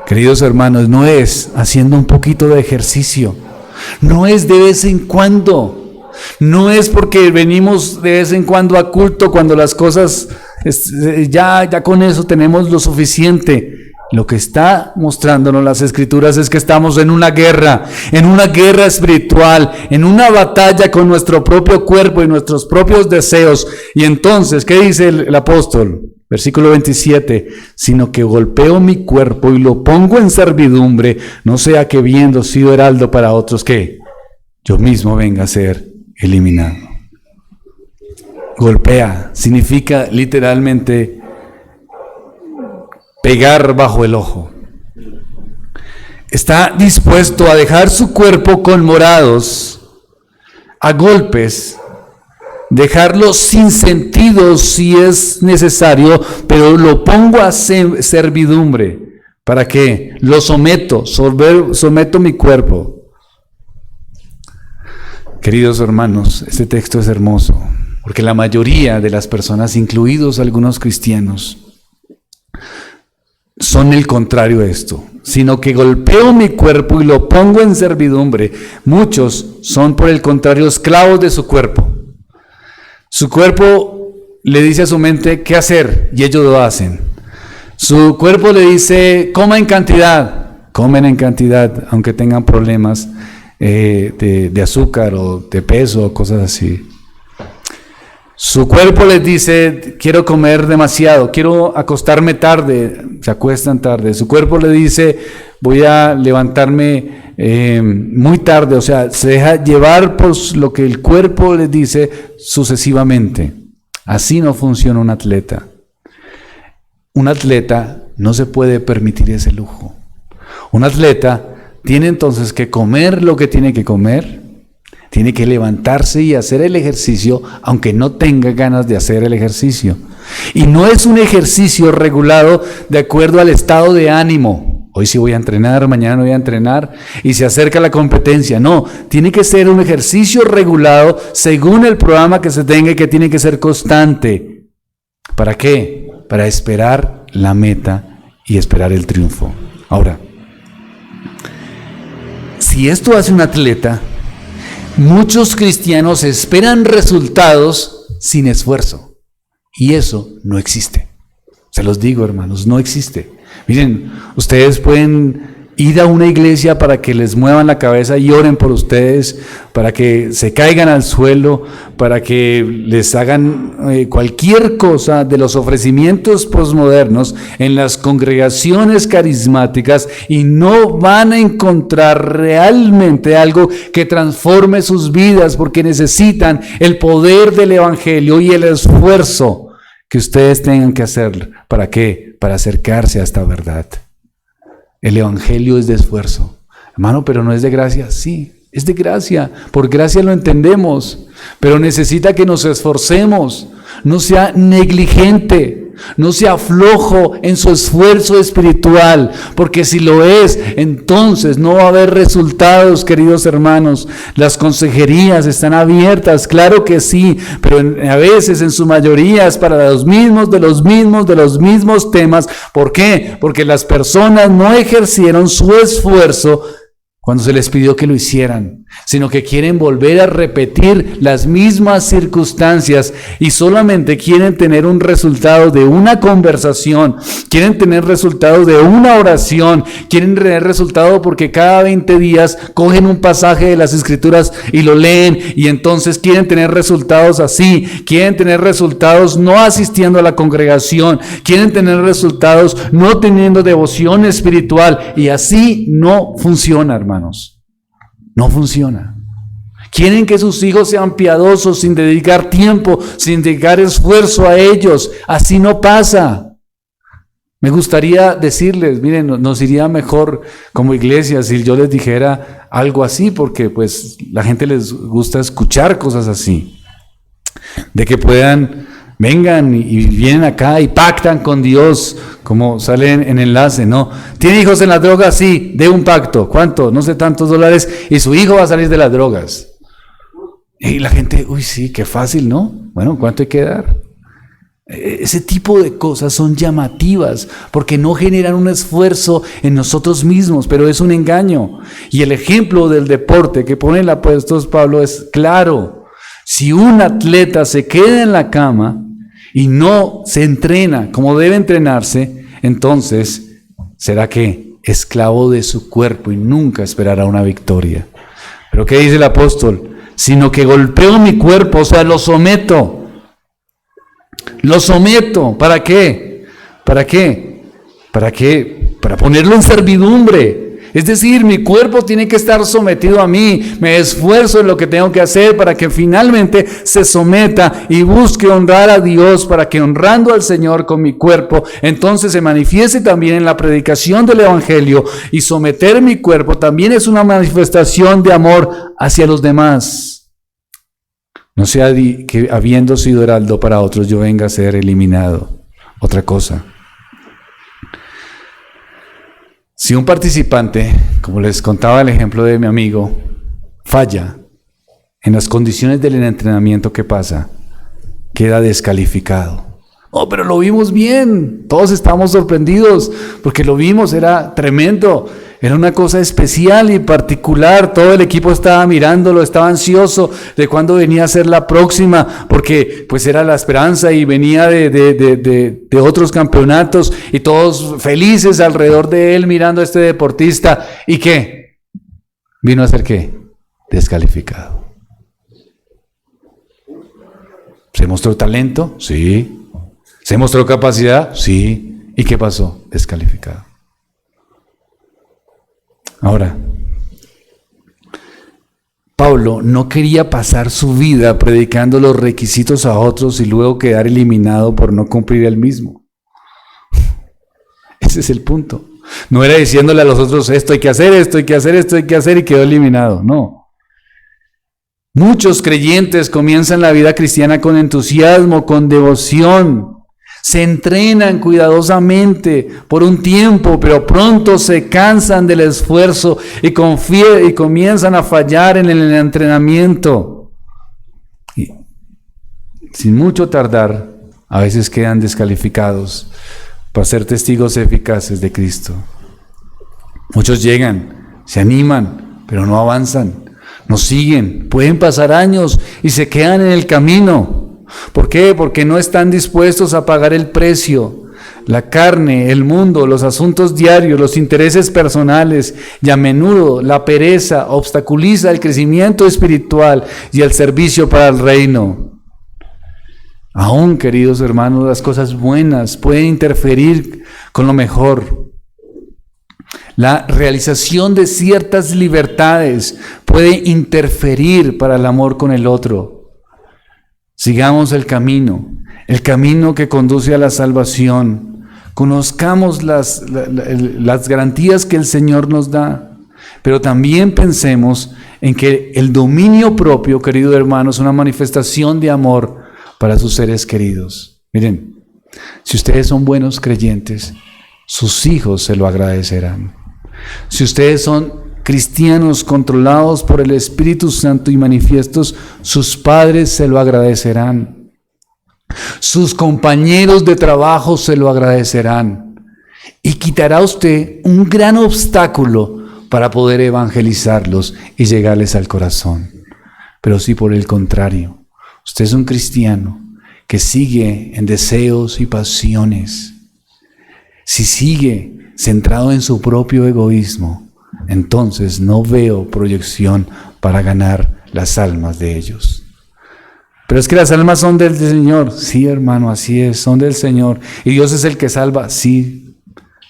Queridos hermanos, no es haciendo un poquito de ejercicio, no es de vez en cuando, no es porque venimos de vez en cuando a culto cuando las cosas... Ya con eso tenemos lo suficiente. Lo que está mostrándonos las Escrituras es que estamos en una guerra espiritual, en una batalla con nuestro propio cuerpo y nuestros propios deseos. Y entonces, ¿qué dice el apóstol? Versículo 27, sino que golpeo mi cuerpo y lo pongo en servidumbre, no sea que habiendo sido heraldo para otros, que yo mismo venga a ser eliminado. Golpea significa literalmente pegar bajo el ojo. Está dispuesto a dejar su cuerpo conmorados a golpes, dejarlo sin sentido si es necesario, pero lo pongo a servidumbre. ¿Para qué? Lo someto mi cuerpo. Queridos hermanos, este texto es hermoso. Porque la mayoría de las personas, incluidos algunos cristianos, son el contrario de esto, sino que golpeo mi cuerpo y lo pongo en servidumbre. Muchos son, por el contrario, esclavos de su cuerpo. Su cuerpo le dice a su mente qué hacer y ellos lo hacen. Su cuerpo le dice, coma en cantidad, comen en cantidad, aunque tengan problemas de azúcar o de peso o cosas así. Su cuerpo les dice, quiero comer demasiado, quiero acostarme tarde, se acuestan tarde. Su cuerpo le dice, voy a levantarme muy tarde, o sea, se deja llevar por lo que el cuerpo les dice sucesivamente. Así no funciona un atleta. Un atleta no se puede permitir ese lujo. Un atleta tiene entonces que comer lo que tiene que comer, tiene que levantarse y hacer el ejercicio, aunque no tenga ganas de hacer el ejercicio. Y no es un ejercicio regulado de acuerdo al estado de ánimo. Hoy sí voy a entrenar, mañana no voy a entrenar, y se acerca la competencia. No, tiene que ser un ejercicio regulado según el programa que se tenga y que tiene que ser constante. ¿Para qué? Para esperar la meta y esperar el triunfo. Ahora, si esto hace un atleta, muchos cristianos esperan resultados sin esfuerzo, y eso no existe. Se los digo, hermanos, no existe. Miren, ustedes pueden ir a una iglesia para que les muevan la cabeza y oren por ustedes, para que se caigan al suelo, para que les hagan cualquier cosa de los ofrecimientos posmodernos en las congregaciones carismáticas, y no van a encontrar realmente algo que transforme sus vidas, porque necesitan el poder del evangelio y el esfuerzo que ustedes tengan que hacer. ¿Para qué? Para acercarse a esta verdad. El evangelio es de esfuerzo. Hermano, pero no es de gracia. Sí, es de gracia. Por gracia lo entendemos. Pero necesita que nos esforcemos. No sea negligente. No sea flojo en su esfuerzo espiritual. Porque si lo es, entonces no va a haber resultados, queridos hermanos. Las consejerías están abiertas, claro que sí. Pero a veces, en su mayoría, es para los mismos temas. ¿Por qué? Porque las personas no ejercieron su esfuerzo cuando se les pidió que lo hicieran. sino que quieren volver a repetir las mismas circunstancias y solamente quieren tener un resultado de una conversación, quieren tener resultado de una oración, quieren tener resultado porque cada 20 días cogen un pasaje de las Escrituras y lo leen, y entonces quieren tener resultados así, quieren tener resultados no asistiendo a la congregación, quieren tener resultados no teniendo devoción espiritual, y así no funciona, hermanos. No funciona. Quieren que sus hijos sean piadosos sin dedicar tiempo, sin dedicar esfuerzo a ellos. Así no pasa. Me gustaría decirles, miren, nos iría mejor como iglesia si yo les dijera algo así, porque pues la gente les gusta escuchar cosas así. De que puedan, vengan y vienen acá y pactan con Dios, como sale en enlace, ¿no? ¿Tiene hijos en las drogas? Sí, de un pacto. ¿Cuánto? No sé, tantos dólares, y su hijo va a salir de las drogas. Y la gente, uy, sí, qué fácil, ¿no? Bueno, ¿cuánto hay que dar? Ese tipo de cosas son llamativas porque no generan un esfuerzo en nosotros mismos, pero es un engaño. Y el ejemplo del deporte que pone el apóstol Pablo es claro. Si un atleta se queda en la cama y no se entrena como debe entrenarse, entonces será que esclavo de su cuerpo y nunca esperará una victoria. Pero ¿qué dice el apóstol? Sino que golpeo mi cuerpo, o sea, lo someto. Lo someto. ¿Para qué? ¿Para qué? ¿Para qué? Para ponerlo en servidumbre. Es decir, mi cuerpo tiene que estar sometido a mí. Me esfuerzo en lo que tengo que hacer para que finalmente se someta y busque honrar a Dios, para que honrando al Señor con mi cuerpo, entonces se manifieste también en la predicación del Evangelio. Y someter mi cuerpo también es una manifestación de amor hacia los demás. No sea que habiendo sido heraldo para otros yo venga a ser eliminado. Otra cosa. Si un participante, como les contaba el ejemplo de mi amigo, falla en las condiciones del entrenamiento, ¿qué pasa? Queda descalificado. Oh, pero lo vimos bien, todos estábamos sorprendidos porque lo vimos, era tremendo, era una cosa especial y particular, todo el equipo estaba mirándolo, estaba ansioso de cuándo venía a ser la próxima, porque pues era la esperanza y venía de otros campeonatos y todos felices alrededor de él mirando a este deportista. ¿Y qué? ¿Vino a ser qué? Descalificado. ¿Se mostró talento? Sí. ¿Se mostró capacidad? Sí. ¿Y qué pasó? Descalificado. Ahora, Pablo no quería pasar su vida predicando los requisitos a otros y luego quedar eliminado por no cumplir él mismo. Ese es el punto. No era diciéndole a los otros, esto hay que hacer, esto hay que hacer, esto hay que hacer, y quedó eliminado. No. Muchos creyentes comienzan la vida cristiana con entusiasmo, con devoción. Se entrenan cuidadosamente por un tiempo, pero pronto se cansan del esfuerzo y comienzan a fallar en el entrenamiento. Y sin mucho tardar, a veces quedan descalificados para ser testigos eficaces de Cristo. Muchos llegan, se animan, pero no avanzan, no siguen. Pueden pasar años y se quedan en el camino. ¿Por qué? Porque no están dispuestos a pagar el precio. La carne, el mundo, los asuntos diarios, los intereses personales y a menudo la pereza obstaculiza el crecimiento espiritual y el servicio para el reino. Aún, queridos hermanos, las cosas buenas pueden interferir con lo mejor. La realización de ciertas libertades puede interferir para el amor con el otro. Sigamos el camino que conduce a la salvación. Conozcamos las garantías que el Señor nos da, pero también pensemos en que el dominio propio, querido hermano, es una manifestación de amor para sus seres queridos. Miren, si ustedes son buenos creyentes, sus hijos se lo agradecerán. Si ustedes son cristianos controlados por el Espíritu Santo y manifiestos, sus padres se lo agradecerán. Sus compañeros de trabajo se lo agradecerán. Y quitará usted un gran obstáculo para poder evangelizarlos y llegarles al corazón. Pero si por el contrario, usted es un cristiano que sigue en deseos y pasiones, si sigue centrado en su propio egoísmo, entonces no veo proyección para ganar las almas de ellos. Pero es que las almas son del Señor. Sí, hermano, así es, son del Señor. Y Dios es el que salva, sí,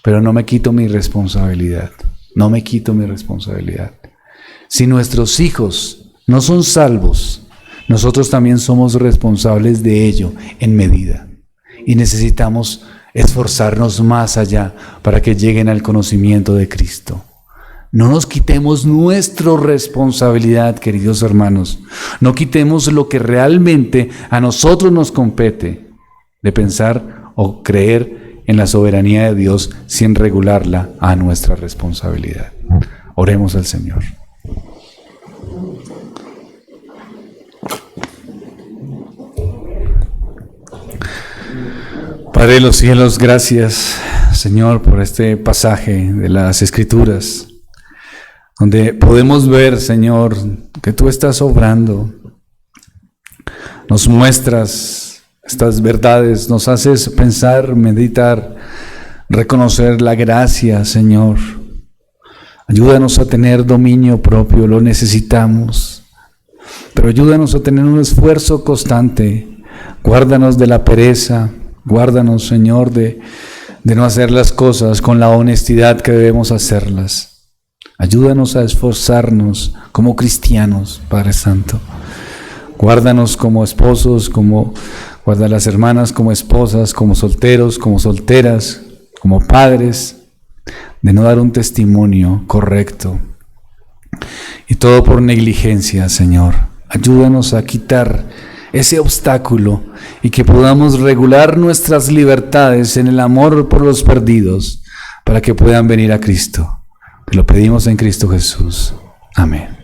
pero no me quito mi responsabilidad. No me quito mi responsabilidad. Si nuestros hijos no son salvos, nosotros también somos responsables de ello en medida. Y necesitamos esforzarnos más allá para que lleguen al conocimiento de Cristo. No nos quitemos nuestra responsabilidad, queridos hermanos. No quitemos lo que realmente a nosotros nos compete de pensar o creer en la soberanía de Dios sin regularla a nuestra responsabilidad. Oremos al Señor. Padre de los cielos, gracias, Señor, por este pasaje de las Escrituras, donde podemos ver, Señor, que tú estás obrando. Nos muestras estas verdades, nos haces pensar, meditar, reconocer la gracia, Señor. Ayúdanos a tener dominio propio, lo necesitamos, pero ayúdanos a tener un esfuerzo constante. Guárdanos de la pereza, guárdanos, Señor, de no hacer las cosas con la honestidad que debemos hacerlas. Ayúdanos a esforzarnos como cristianos, Padre Santo. Guárdanos como esposos, guarda a las hermanas como esposas, como solteros, como solteras, como padres, de no dar un testimonio correcto. Y todo por negligencia, Señor. Ayúdanos a quitar ese obstáculo y que podamos regular nuestras libertades en el amor por los perdidos para que puedan venir a Cristo. Te lo pedimos en Cristo Jesús. Amén.